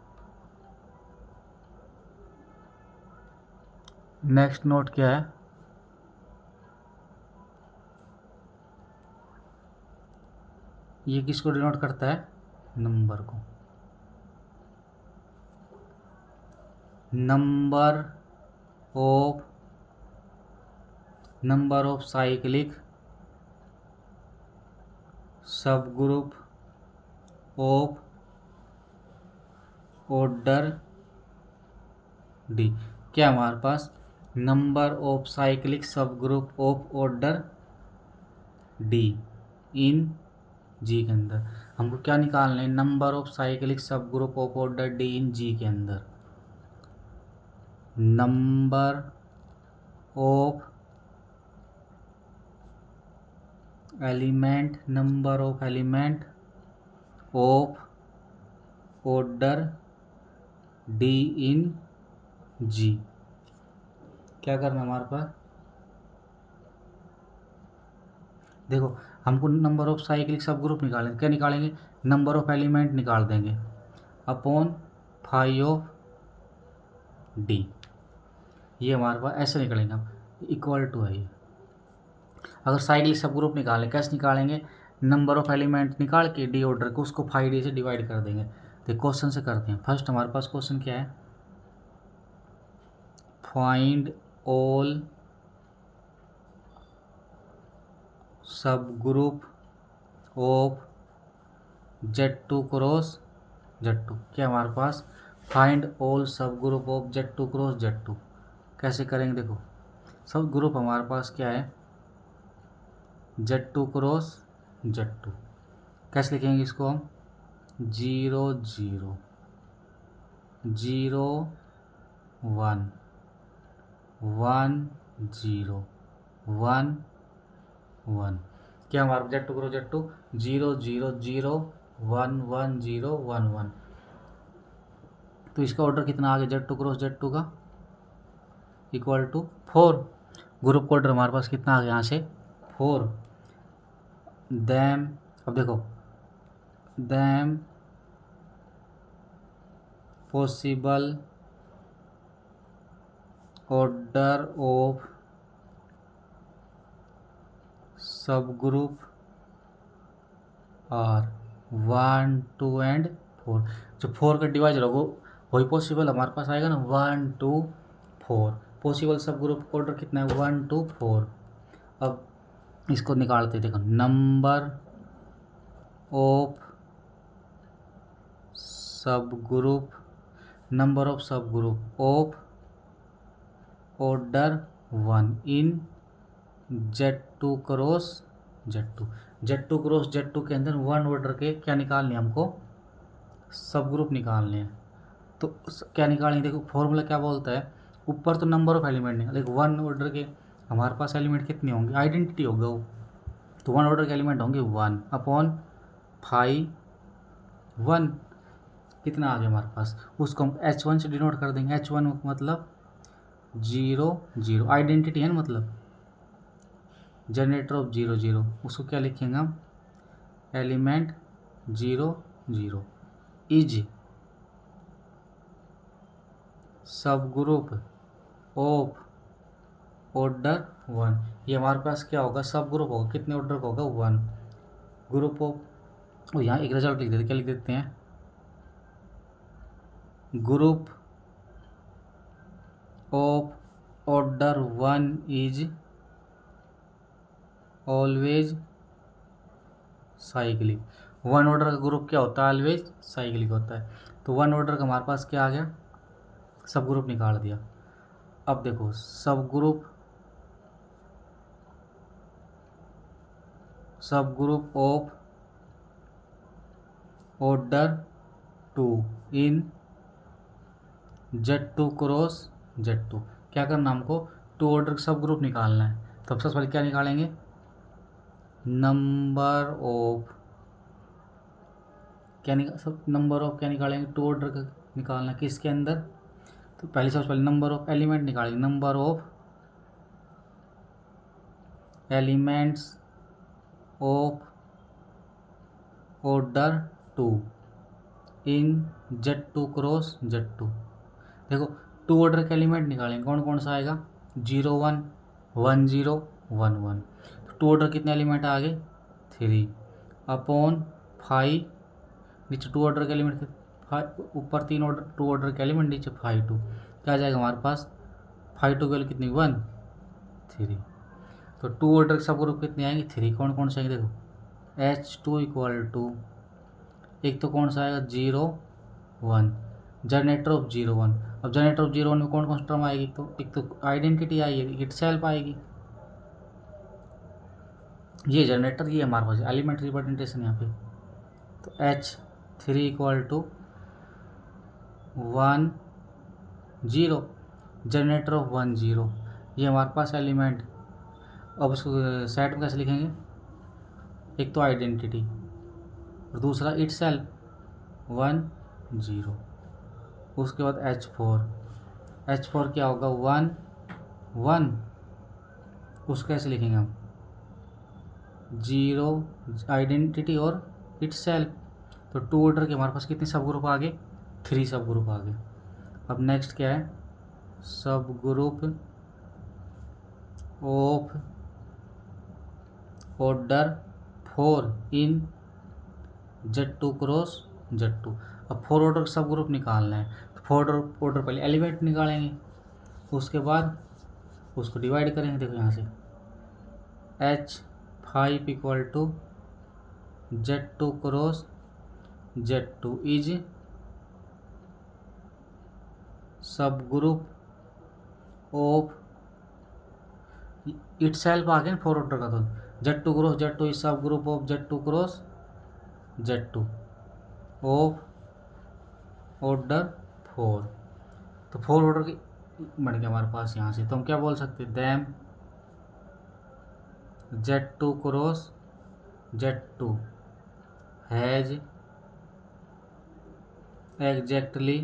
Speaker 1: नेक्स्ट नोट क्या है, ये किसको डिनोट करता है, नंबर को। Number of cyclic subgroup of order D. क्या हमारे पास number of cyclic subgroup of order D in G के अंदर, हमको क्या निकालना है, number of cyclic subgroup of order D in G के अंदर। Number of element, number of element of order D in G. क्या करना है हमारे पास, देखो हमको number of cyclic subgroup निकालेंगे, क्या निकालेंगे, नंबर ऑफ एलिमेंट निकाल देंगे अपॉन फाइव ऑफ डी, ये हमारे पास ऐसे निकलेंगे हम, इक्वल टू है ये। अगर साइक्लिक सब ग्रुप निकालें, कैसे निकालेंगे, नंबर ऑफ एलिमेंट निकाल के डी ऑर्डर को उसको 5D से डिवाइड कर देंगे। तो क्वेश्चन से करते हैं। फर्स्ट हमारे पास क्वेश्चन क्या है, find all subgroup of Z2 cross Z2। क्या हमारे पास, find all subgroup of Z2 cross Z2 कैसे करेंगे, देखो सब ग्रुप हमारे पास क्या है, Z2 क्रॉस Z2, कैसे लिखेंगे इसको हम, 0 0 0 1 1 0 1 1। क्या हमारा Z2 क्रॉस Z2, 0 0 0 1 1 0 1 1। तो इसका ऑर्डर कितना आ गया Z2 क्रॉस Z2 का, इक्वल टू 4। ग्रुप का ऑर्डर हमारे पास कितना आ गया यहाँ से, 4। दैम, अब देखो, दैम पॉसिबल ऑर्डर ऑफ सब ग्रुप आर 1 2 एंड 4। जो 4 का डिवाइजर होगा वही पॉसिबल हमारे पास आएगा ना, 1 2 4। पॉसिबल सब ग्रुप का ऑर्डर कितना है, 1 2 4। अब इसको निकालते, देखो नंबर ऑफ सब group, number of subgroup of order 1 in Z2 cross Z2। Z2 cross Z2 के अंदर 1 ऑर्डर के क्या निकालने हमको, सब ग्रुप निकालने हैं। तो क्या निकालेंगे, देखो फॉर्मूला क्या बोलता है, ऊपर तो नंबर ऑफ एलिमेंट निकाल, देखो 1 ऑर्डर के हमारे पास एलिमेंट कितने होंगे, आइडेंटिटी होगा वो, तो 1 ऑर्डर के एलिमेंट होंगे 1 अपॉन 5 1, कितना आ गया हमारे पास, उसको हम H1 से डिनोट कर देंगे। H1 मतलब 0 0, आइडेंटिटी है ना, मतलब जनरेटर ऑफ 0 0, उसको क्या लिखेंगे हम, element 0 0 is subgroup of order 1। ये हमारे पास क्या होगा, सब ग्रुप होगा, कितने ऑर्डर का होगा, 1 ग्रुप ऑफ, और यहाँ एक रिजल्ट लिख देते, क्या लिख देते हैं, group of order 1 is always cyclic. 1 order का ग्रुप क्या होता है, ऑलवेज साइक्लिक होता है। तो 1 ऑर्डर का हमारे पास क्या आ गया, सब ग्रुप निकाल दिया। अब देखो subgroup of order 2 in Z2 cross Z2, क्या करना हमको, 2 ऑर्डर सब ग्रुप निकालना है। तो सबसे पहले क्या निकालेंगे, नंबर ऑफ, क्या नंबर ऑफ क्या निकालेंगे, 2 ऑर्डर का निकालना किसके अंदर, तो पहले सबसे पहले नंबर ऑफ एलिमेंट निकालेंगे, number of elements of order 2 in Z2 cross Z2। देखो 2 ऑर्डर के एलिमेंट निकालेंगे, कौन कौन सा आएगा, 0 1 1 0 1 1। तो 2 ऑर्डर कितने एलिमेंट आ गए, 3 अपॉन 5, नीचे 2 ऑर्डर के एलिमेंट, ऊपर 3 ऑर्डर 2 ऑर्डर के एलिमेंट, नीचे 5 2, क्या आ जाएगा हमारे पास, 5 2 की वैल्यू कितनी, 1 3। तो 2 ऑर्डर सब ग्रुप कितने आएंगे, 3। कौन कौन से आएंगे, देखो H2 इक्वल टू, एक तो कौन सा आएगा 0 1, जनरेटर ऑफ 0 1। अब जनरेटर ऑफ 0 1 में कौन कौन सी टर्म आएगी, तो एक तो आइडेंटिटी आएगी, इट सेल्फ आएगी, ये जनरेटर, ये हमारे पास एलिमेंट रिप्रेजेंटेशन यहाँ पे। तो H3 equal to 1 0, generator off 1 0, ये हमारे पास एलिमेंट। अब उसको सेट में कैसे लिखेंगे, एक तो आइडेंटिटी और दूसरा इट सेल्फ 1 0। उसके बाद H4 क्या होगा, 1 1, उसको कैसे लिखेंगे हम, 0 आइडेंटिटी और इटसेल्फ। तो 2 ऑर्डर के हमारे पास कितने सब ग्रुप आ गए, 3 सब ग्रुप आ गए। अब नेक्स्ट क्या है, subgroup of order 4 in Z2 cross Z2। अब 4 ऑर्डर सब ग्रुप निकालना है, तो 4 ऑर्डर पहले एलिमेंट निकालेंगे, उसके बाद उसको डिवाइड करेंगे। देखो यहाँ से H5 equal to Z2 cross Z2 is subgroup of itself आ गया 4 ऑर्डर का, तो Z2 cross Z2 is subgroup of Z2 cross Z2 of order 4। तो 4 ऑर्डर की बन गया हमारे पास यहाँ से। तो हम क्या बोल सकते हैं, them Z2 cross Z2 has exactly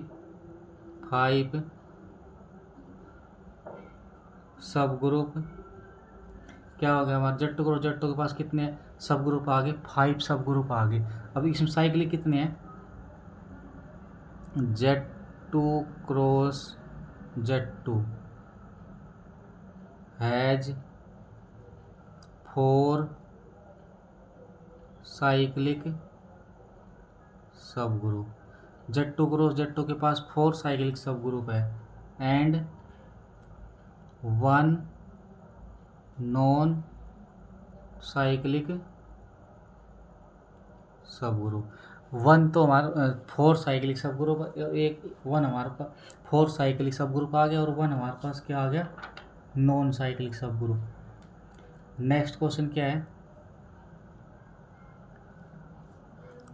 Speaker 1: 5 सब ग्रुप। क्या हो गया हमारा, Z2 क्रॉस Z2 के पास कितने सब ग्रुप आ गए, 5 सब ग्रुप आ गए। अब इसमें साइक्लिक कितने हैं, Z2 cross Z2 has 4 cyclic सब ग्रुप। Z2 क्रॉस Z2 के पास 4 साइक्लिक सब ग्रुप है एंड 1 नॉन साइक्लिक सब ग्रुप। 1 तो हमारा 4 साइक्लिक सब ग्रुप, एक 1 हमारे पास 4 साइक्लिक सब ग्रुप आ गया और 1 हमारे पास क्या आ गया, non cyclic subgroup. Next question क्या है,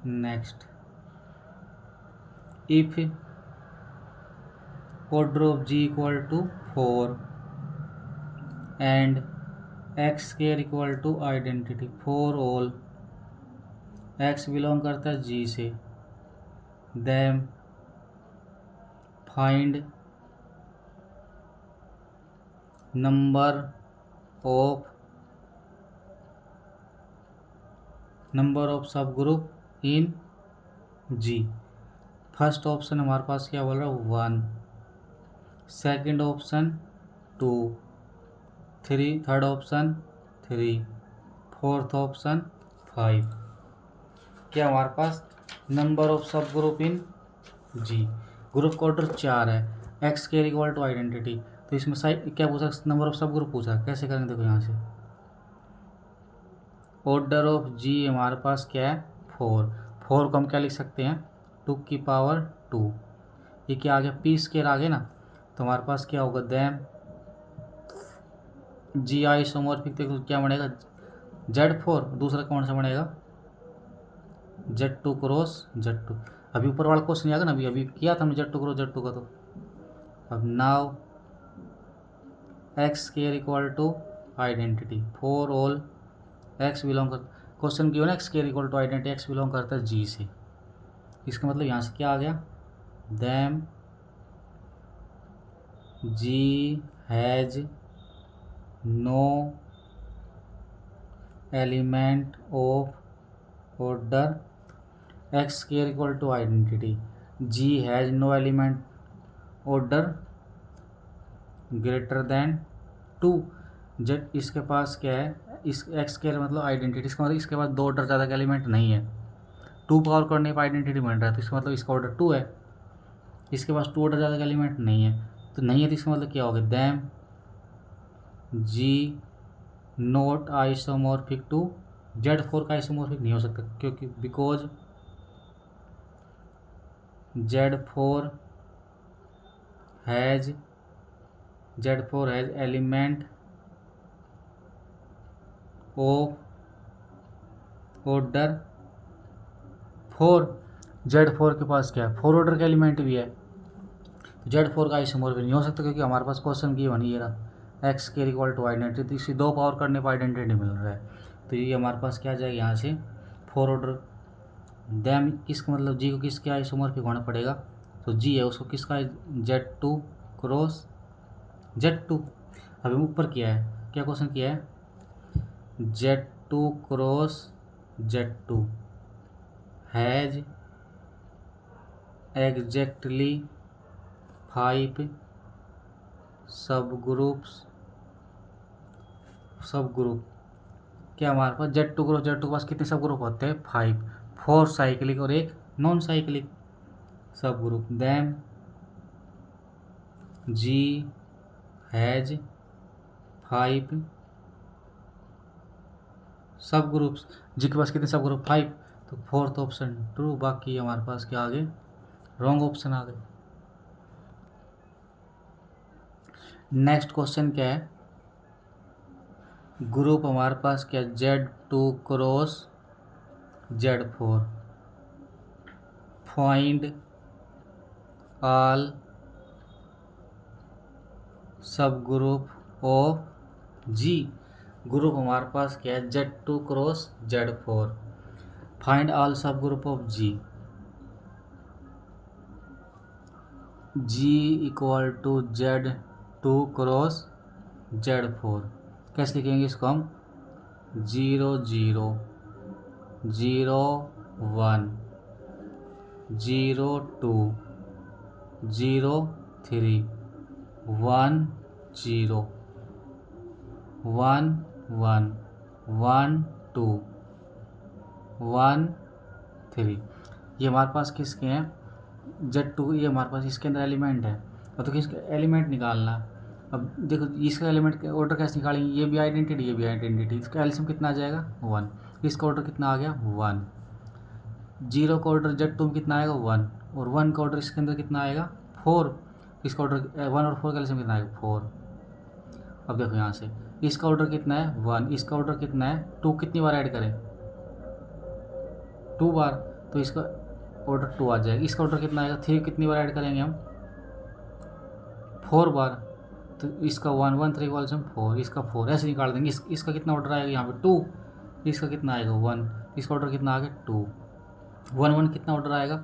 Speaker 1: next if order of G equal to 4 and X square equal to identity for all X belong करता है G से, them find number of subgroup in G। First option हमारे पास क्या बोल रहा है, 1, second option 2, third option 3, fourth option 5। क्या हमारे पास number of subgroup in G, group का ऑर्डर 4 है, X square equal to identity. तो इसमें साइड क्या पूछा, नंबर ऑफ सब ग्रुप पूछा, कैसे करेंगे, देखो यहाँ से ऑर्डर ऑफ G हमारे पास क्या है 4 को हम क्या लिख सकते हैं 2 की पावर 2। ये क्या आ गया, P स्क्वायर आ गया ना, तो हमारे पास क्या होगा, दैम G आइसोमॉर्फिक, तो क्या बनेगा Z4, दूसरा कौन सा बनेगा Z2 क्रॉस Z2। अभी ऊपर वाला क्वेश्चन आएगा ना, अभी किया था हमने Z2 क्रॉस Z2 का। तो अब now X square equal to identity for all X belong कर, क्वेश्चन की हो ना X square equal to identity, X belong करता है G से। इसका मतलब यहाँ से क्या आ गया, them G has no element of order X square equal to identity, G has no element order greater than 2। जब इसके पास क्या है, इस X स्क्वायर मतलब आइडेंटिटी, इसका मतलब इसके पास 2 ऑर्डर ज़्यादा का एलिमेंट नहीं है, 2 पावर करने पर आइडेंटिटी बन रहा है, तो इसका मतलब इसका ऑर्डर 2 है, इसके पास 2 ऑर्डर ज़्यादा का एलिमेंट नहीं है, तो नहीं है, तो इसका मतलब क्या होगा, them G not isomorphic to Z4 का आइसोमॉर्फिक नहीं हो सकता, क्योंकि because Z4 has element of order 4। Z4 के पास क्या है, 4 ऑर्डर का एलिमेंट भी है, तो Z4 का आइसोमॉर्फिक नहीं हो सकता, क्योंकि हमारे पास क्वेश्चन की बनी रहा X square equal to identity, तो इसी 2 पावर करने पर आइडेंटिटी मिल रहा है, तो ये हमारे पास क्या आ जाएगा यहाँ से 4 ऑर्डर। दैम किसका मतलब G को किसके आइसोमॉर्फिक होना पड़ेगा, तो G है उसको किसका Z2 क्रॉस Z2। अभी ऊपर किया है, क्या क्वेश्चन किया है, Z2 cross Z2 has exactly 5 सब ग्रुप। क्या हमारे पास Z2 क्रॉस Z2 के पास कितने सब ग्रुप होते हैं, 5, 4 साइक्लिक और एक नॉन साइक्लिक सब ग्रुप। देन G हैज 5 सब ग्रुप्स। जी के पास कितने सब ग्रुप, 5, तो फोर्थ ऑप्शन ट्रू। बाकी हमारे पास क्या आ गए, रॉन्ग ऑप्शन आ गए। नेक्स्ट क्वेश्चन क्या है, ग्रुप हमारे पास क्या, Z2 cross Z4 find all subgroup of G. Group हमारे पास क्या है, Z2 cross Z4 find all subgroup of G. G equal to Z2 cross Z4, कैसे लिखेंगे इसको हम, 0 0 0 1 0 2 0 3 1 0 1 1 1 2 1 3। ये हमारे पास किसके हैं, Z2, ये हमारे पास इसके अंदर एलिमेंट है, और तो किसका एलिमेंट निकालना। अब देखो इसका एलिमेंट का ऑर्डर कैसे निकालेंगे, ये भी आइडेंटिटी, ये भी आइडेंटिटी, इसका एलसीएम कितना आ जाएगा 1, इसका ऑर्डर कितना आ गया 1, 0 का ऑर्डर Z2 में कितना आएगा 1, और 1 का ऑर्डर इसके अंदर कितना आएगा 4, इसका ऑर्डर 1 और 4 का एलसीएम कितना आएगा 4। अब देखो यहाँ से इसका ऑर्डर कितना है 1, इसका ऑर्डर कितना है 2, कितनी बार ऐड करें 2 बार, तो इसका ऑर्डर 2 आ जाएगा। इसका ऑर्डर कितना आएगा 3, कितनी बार ऐड करेंगे हम 4 बार, तो इसका 1 1 3 का 4, इसका 4, ऐसे निकाल देंगे। इसका कितना ऑर्डर आएगा यहाँ पे 2, इसका कितना आएगा 1, इसका ऑर्डर कितना आ गया 2, 1 1 कितना ऑर्डर आएगा,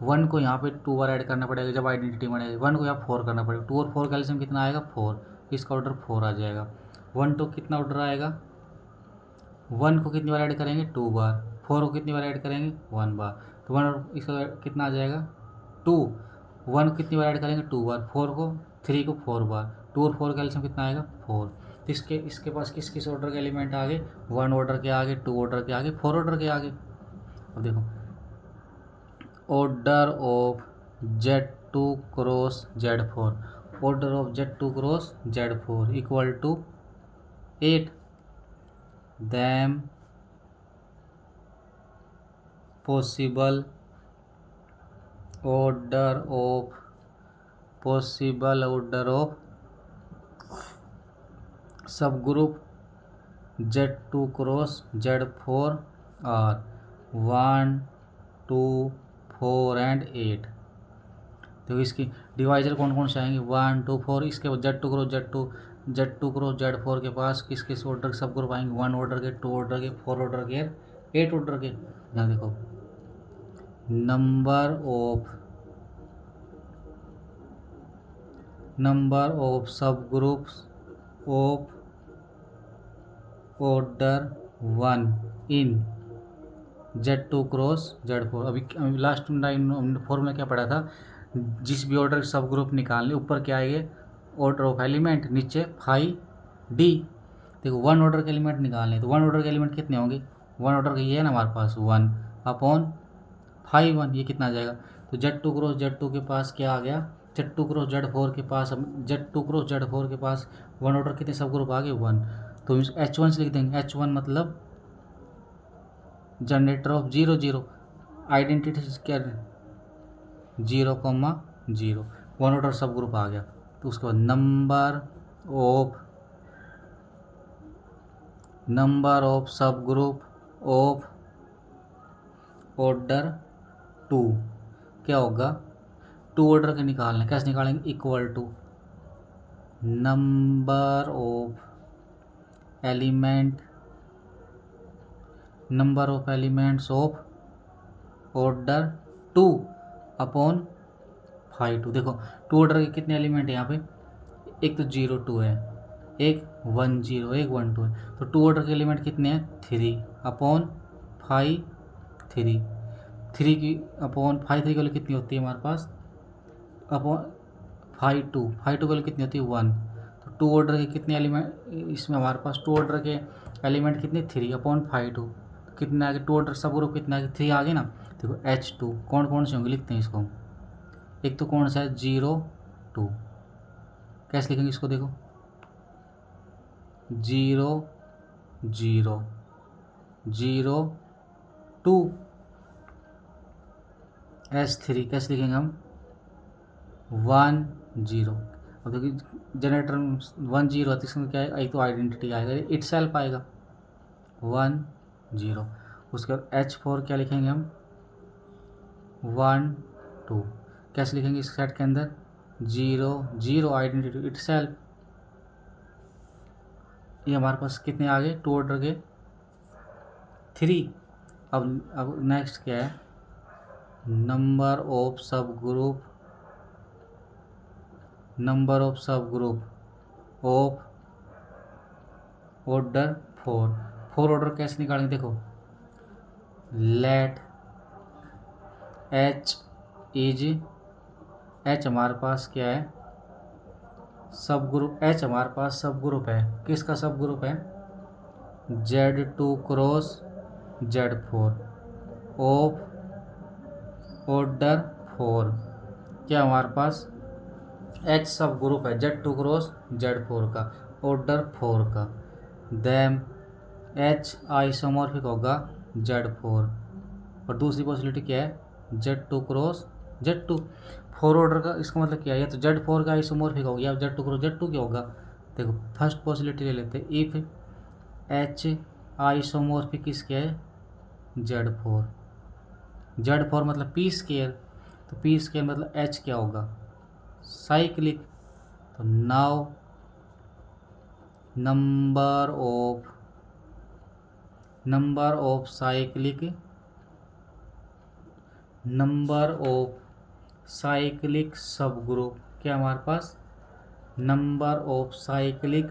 Speaker 1: 1 को यहाँ पे 2 बार ऐड करना पड़ेगा जब आइडेंटिटी बनेगी, 1 को यहाँ 4 करना पड़ेगा, 2 और 4 का एलसीएम कितना आएगा 4, इसका ऑर्डर 4 आ जाएगा। 1 2 कितना ऑर्डर आएगा, 1 को कितनी बार ऐड करेंगे 2 बार, 4 को कितनी बार ऐड करेंगे 1 बार, तो 1 और इसका कितना आ जाएगा 2, 1 को कितनी बार ऐड करेंगे 2 बार, 4 को 3 को 4 बार, 2 और 4 का एलसीएम कितना आएगा 4। तो इसके पास किस किस ऑर्डर के एलिमेंट आ गए, 1 ऑर्डर के आगे, 2 ऑर्डर के आगे, 4 ऑर्डर के आगे। अब देखो order of Z2 cross Z4, order of Z2 cross Z4 equal to 8, them possible order of subgroup Z2 cross Z4 are 1 2 4 and 8। तो इसकी डिवाइजर कौन कौन से आएंगे 1 2 4, इसके बाद Z2 क्रॉस Z4 के पास किस किस ऑर्डर के सब ग्रुप आएंगे, 1 ऑर्डर के, 2 ऑर्डर के, 4 ऑर्डर के, 8 ऑर्डर के। यहाँ देखो नंबर ऑफ सब groups of order 1 in Z2 cross Z4। अभी लास्ट फॉर्मूला में क्या पढ़ा था, जिस भी ऑर्डर सब ग्रुप निकालने, ऊपर क्या आएंगे ऑर्डर ऑफ एलिमेंट, नीचे फाई डी। देखो 1 ऑर्डर के एलिमेंट निकालने, तो 1 ऑर्डर के एलिमेंट कितने होंगे, 1 ऑर्डर के ये है ना हमारे पास 1 अपॉन 5 1, ये कितना आ जाएगा। तो Z2 क्रॉस Z2 के पास क्या आ गया, Z2 क्रॉस Z4 के पास, Z2 क्रॉस Z4 के पास 1 ऑर्डर कितने सब ग्रुप आ गए 1, तो H1 से लिख देंगे, H1 मतलब जनरेटर ऑफ 0 0, आइडेंटिटी क्या 0 0, 1 ऑर्डर सब ग्रुप आ गया। तो उसके बाद number of subgroup of order 2 क्या होगा, 2 ऑर्डर के निकालने, कैसे निकालेंगे, equal to number of elements of order 2 upon 5 2। देखो 2 ऑर्डर के कितने एलिमेंट है यहाँ पे, एक तो 0 2 है, एक 1 0 एक 1 2 है। तो 2 ऑर्डर के एलिमेंट कितने हैं 3 अपॉन 5 3 3 की अपॉन 5 3 की वैल्यू कितनी होती है हमारे पास अपॉन 5 2 की वैल्यू कितनी होती है 1। तो 2 ऑर्डर के कितने एलिमेंट इसमें हमारे पास 2 ऑर्डर के एलिमेंट कितने 3 अपॉन 5 2 कितने आगे 2 ऑर्डर सब ग्रुप कितना आगे 3 आगे ना। देखो H2 कौन कौन से होंगे लिखते हैं इसको हम। एक तो कौन सा है 0 2 कैसे लिखेंगे इसको देखो 0 0 0 2 H3 कैसे लिखेंगे हम 1 0। अब देखिए जनरेटर 1 0 है तो इसमें क्या है एक तो आइडेंटिटी आएगा इट सेल्फ आएगा 1 0। उसके बाद H4 क्या लिखेंगे हम 1 2 कैसे लिखेंगे इस सेट के अंदर 0 0 आइडेंटिटी इट सेल्फ। ये हमारे पास कितने आ गए 2 ऑर्डर के 3। अब नेक्स्ट क्या है number of subgroup of order 4 order कैसे निकालेंगे देखो लेट H इज H हमारे पास क्या है सब ग्रुप H हमारे पास सब ग्रुप है किसका सब ग्रुप है Z2 cross Z4 of order 4। क्या हमारे पास H सब ग्रुप है Z2 क्रॉस Z4 का ऑर्डर 4 का देम H आइसोमॉर्फिक होगा Z4 और दूसरी पॉसिबिलिटी क्या है Z2 क्रॉस Z2 4 ऑर्डर का। इसका मतलब क्या है या तो Z4 का आइसोमॉर्फिक हो गया Z2 क्रॉस Z2 क्या होगा देखो फर्स्ट पॉसिबिलिटी ले लेते हैं इफ H आइसोमॉर्फिक किसके है Z4 मतलब पी स्केयर तो पी स्केयर मतलब H क्या होगा साइक्लिक। तो now number of cyclic subgroup क्या हमारे पास number of cyclic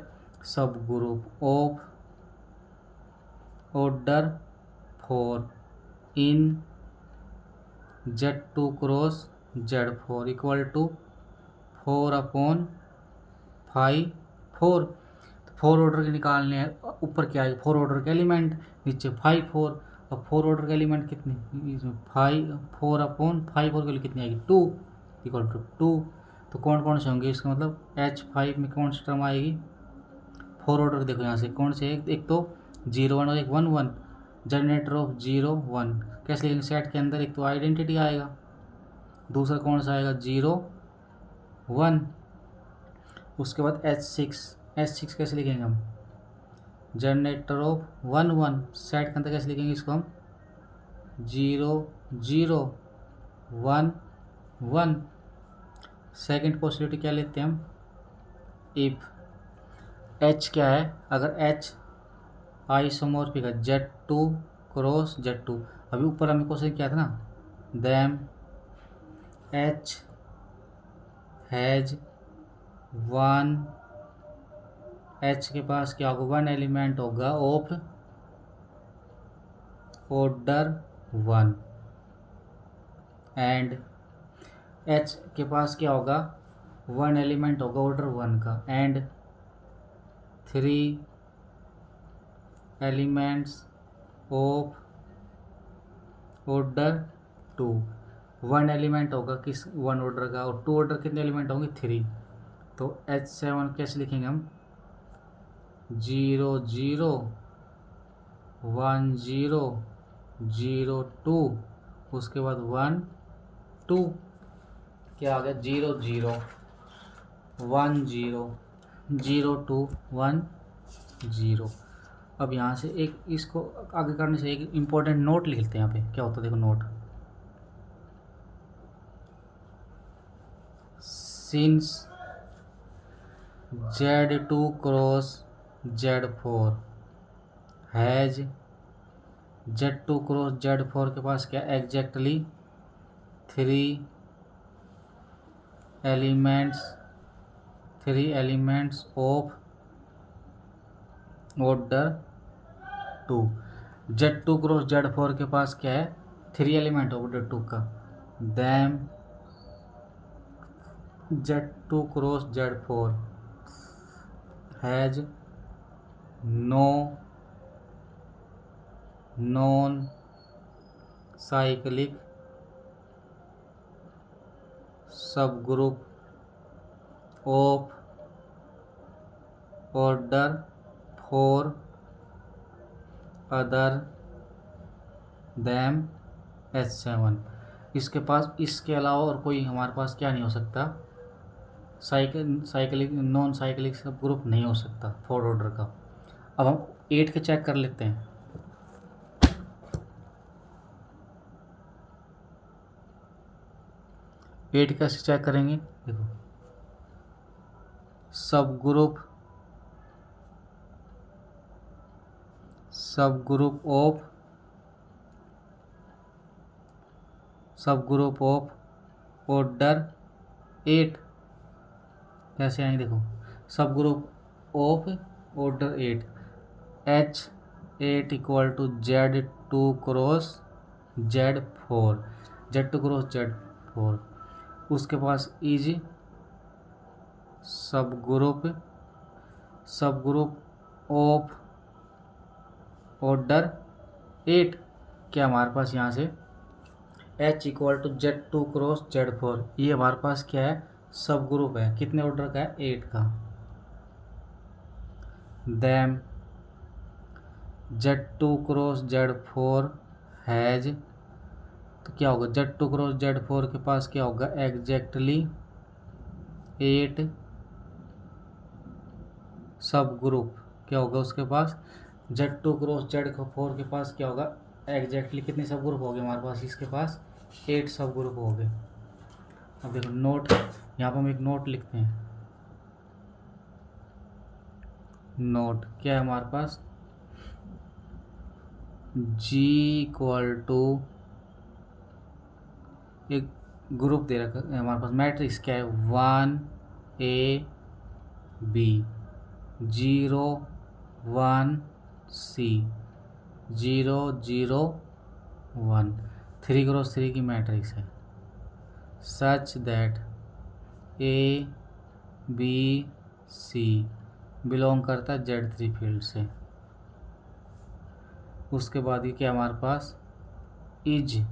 Speaker 1: subgroup of order 4 in Z2 cross Z4 equal to 4 upon 5 4। तो 4 ऑर्डर के निकालने हैं ऊपर क्या है 4 ऑर्डर के एलिमेंट नीचे 5 4। अब 4 ऑर्डर के एलिमेंट कितने इसमें 4 अपॉन 5 4 के लिए कितनी आएगी 2 इक्वल टू 2। तो कौन कौन से होंगे इसका मतलब H5 में कौन सी टर्म आएगी 4 ऑर्डर देखो यहाँ से कौन से एक तो 0 1 और एक 1 1 जनरेटर ऑफ 0 1 कैसे लिखेंगे सेट के अंदर एक तो आइडेंटिटी आएगा दूसरा कौन सा आएगा 0 1। उसके बाद H6 कैसे लिखेंगे हम जनरेटर ऑफ 1 1 सेट के अंदर कैसे लिखेंगे इसको हम 0 0 1 1। सेकेंड पॉसिबिलिटी क्या लेते हैं हम इफ H क्या है अगर H आइसोमॉर्फिक है Z2 क्रॉस Z2 अभी ऊपर हमें क्वेश्चन क्या था ना देम H हैज 1 H के पास क्या होगा 1 एलिमेंट होगा ऑफ ऑर्डर 1 एंड H के पास क्या होगा 1 एलिमेंट होगा ऑर्डर 1 का and 3 elements of order 2 1 element होगा किस 1 ऑर्डर का और 2 ऑर्डर कितने एलिमेंट होंगे 3। तो H7 कैसे लिखेंगे हम 0 0 1 0 0 2 उसके बाद 1 2 क्या आ गया 0 0 1 0 0 2 1 0। अब यहाँ से एक इसको आगे करने से एक इम्पोर्टेंट नोट लिखते हैं यहाँ पे क्या होता है देखो note since Z2 cross Z4 has Z2 cross Z4 के पास क्या exactly 3 elements of order 2। Z2 cross Z4 के पास क्या है, 3 एलिमेंट ऑर्डर 2 का, then Z2 cross Z4 has no non cyclic subgroup of order 4 other than H7। इसके पास इसके अलावा और कोई हमारे पास क्या नहीं हो सकता, साइक्लिक नॉन साइक्लिक सब ग्रुप नहीं हो सकता 4 ऑर्डर का। अब हम 8 के चेक कर लेते हैं। एट कैसे चेक करेंगे, देखो सब ग्रुप ऑफ ऑर्डर 8 कैसे आएंगे, देखो subgroup of order 8 H8 equal to Z2 cross Z4, Z2 cross Z4, उसके पास is subgroup of order 8, क्या हमारे पास यहाँ से H equal to Z2 cross Z4, ये हमारे पास क्या है, सब ग्रुप है, कितने ऑर्डर का है, 8 का। Then Z2 cross Z4 has, तो क्या होगा, Z2 क्रॉस Z4 के पास क्या होगा, एग्जैक्टली 8 सब ग्रुप, क्या होगा उसके पास, Z2 क्रॉस Z4 के पास क्या होगा, एग्जैक्टली कितने सब ग्रुप हो गए हमारे पास, इसके पास 8 सब ग्रुप हो गए। अब देखो नोट, यहाँ पर हम एक नोट लिखते हैं, नोट क्या है हमारे पास, G इक्वल टू एक ग्रुप दे रखा है हमारे पास, मैट्रिक्स क्या है, 1 A B 0 1 C 0 0 1, 3 क्रॉस 3 की मैट्रिक्स है, such that A B C belong करता है Z3 फील्ड से। उसके बाद ये क्या हमारे पास, is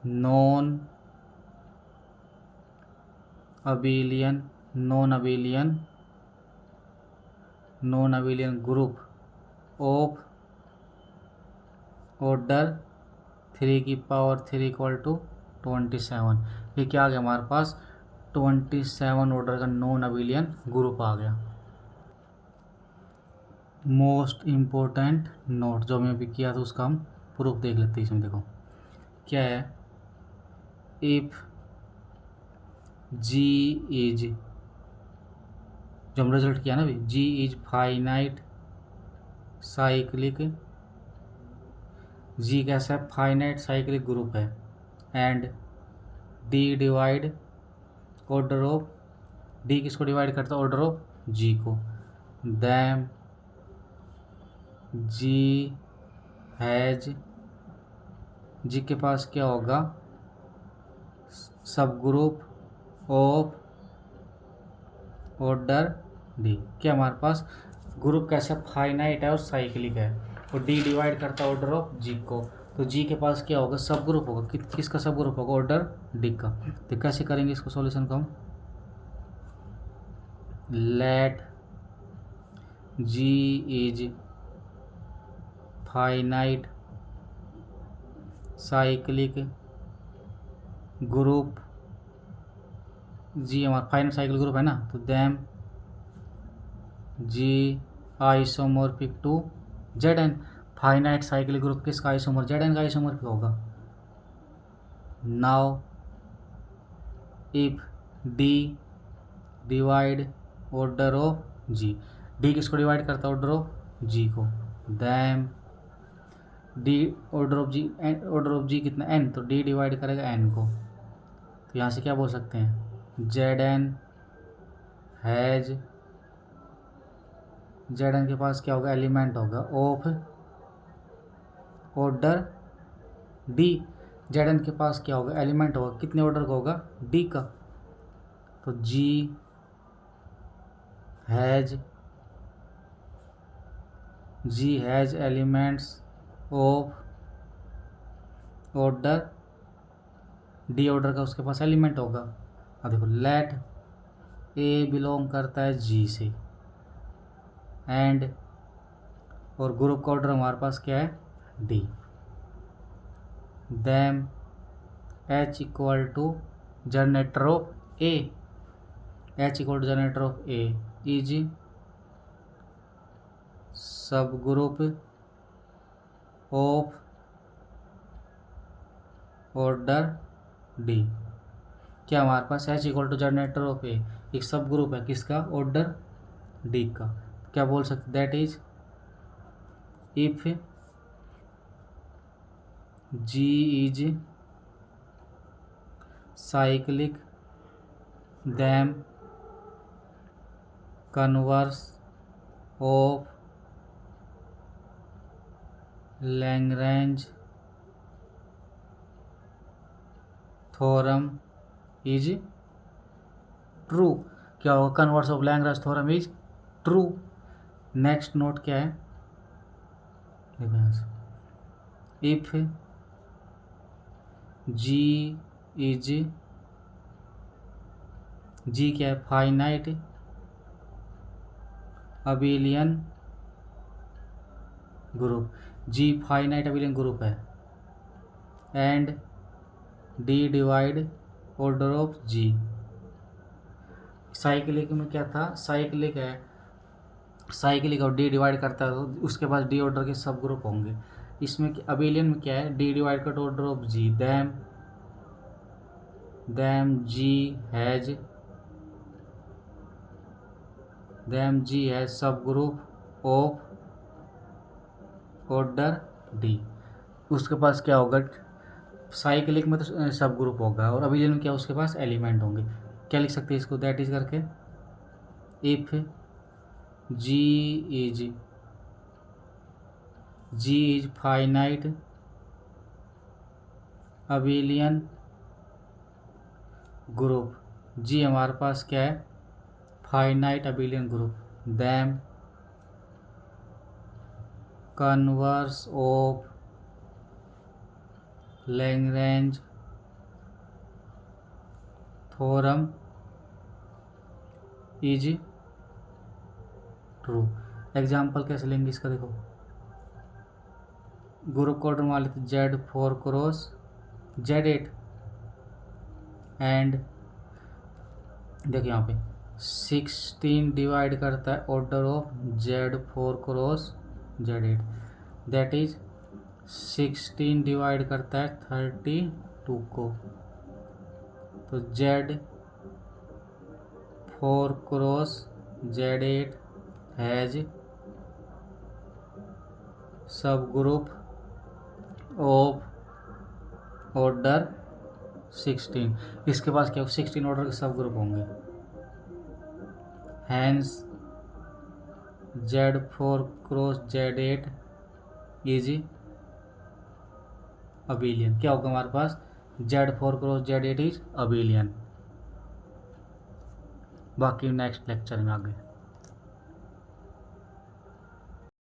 Speaker 1: non abelian group of order 3 की पावर 3 इक्वल टू 27, ये क्या आ गया हमारे पास, 27 ऑर्डर का नॉन अबिलियन ग्रुप आ गया। मोस्ट इम्पोर्टेंट नोट जो हमने अभी किया था उसका हम प्रूफ देख लेते हैं। इसमें देखो क्या है, इफ जी इज, जो हम रिजल्ट किया ना अभी, जी इज फाइनाइट साइक्लिक, जी कैसा है, फाइनाइट साइक्लिक ग्रुप है, and D divide order of, D किसको डिवाइड करता है, ऑर्डर ऑफ जी को, दैम जी हैज, जी के पास क्या होगा, सब ग्रुप ऑफ ऑर्डर डी, क्या हमारे पास ग्रुप कैसा, फाइनाइट है और साइक्लिक है, और डी डिवाइड करता है ऑर्डर ऑफ जी को, तो जी के पास क्या होगा, सब ग्रुप होगा, किसका सब ग्रुप होगा, ऑर्डर डी का। तो कैसे करेंगे इसको सॉल्यूशन को हम, let G is finite cyclic group, G हमारा फाइनाइट साइक्लिक ग्रुप है ना, तो then G isomorphic to Z n, finite cyclic group किसका आइसोमॉर्फ, जेड एन का आइसोमॉर्फिक होगा। Now if D divide order of G, D किसको divide करता है, ऑर्डर ऑफ जी को, then D order of G कितना, एन, तो D divide करेगा एन को, तो यहाँ से क्या बोल सकते हैं, जेड एन हैज जेड के पास क्या होगा, एलिमेंट होगा ऑफ ऑर्डर डी। जेड के पास क्या होगा, एलिमेंट होगा, कितने ऑर्डर का होगा, डी का। तो G has elements of order D, order का उसके पास एलिमेंट होगा। अब देखो लेट ए बिलोंग करता है जी से, एंड और ग्रुप का ऑर्डर हमारे पास क्या है, D. Then H equal to generator of a, H equal to generator of a is subgroup of order D. क्या हमारे पास H equal to generator of a एक सब ग्रुप है, किसका, ऑर्डर डी का। क्या बोल सकते, that is if G is cyclic them converse of Lagrange theorem is true. क्या होगा, converse of Lagrange theorem is true. Next note क्या है, इफ जी इज, जी क्या है, finite abelian group, G finite abelian group है, and D divide order of G. Cyclic में क्या था, साइक्लिक है, साइक्लिक और डी डिवाइड करता है तो उसके पास डी ऑर्डर के सब ग्रुप होंगे। इसमें अबिलियन में क्या है, डी डिवाइड करता order of G, them G has subgroup of order D. उसके पास क्या होगा, साइक्लिक में तो सब ग्रुप होगा, और अबिलियन में क्या, उसके पास एलिमेंट होंगे। क्या लिख सकते हैं इसको, दैट इज करके if G is finite abelian group, G हमारे पास क्या है, finite abelian group, then converse of Lagrange theorem is true. Example कैसे लेंगे इसका, देखो ग्रुप को ऑर्डर मान लेते Z4 क्रॉस Z8, एंड देखिए यहाँ पे 16 डिवाइड करता है order of Z4 cross Z8, that is 16 divide करता है 32 को, तो Z4 cross Z8 has subgroup of order 16। इसके पास क्या, 16 ऑर्डर के सब ग्रुप होंगे, hence Z4 cross Z8 is abelian. क्या होगा हमारे पास, Z4 cross Z8 is abelian. बाकी नेक्स्ट लेक्चर में आगे।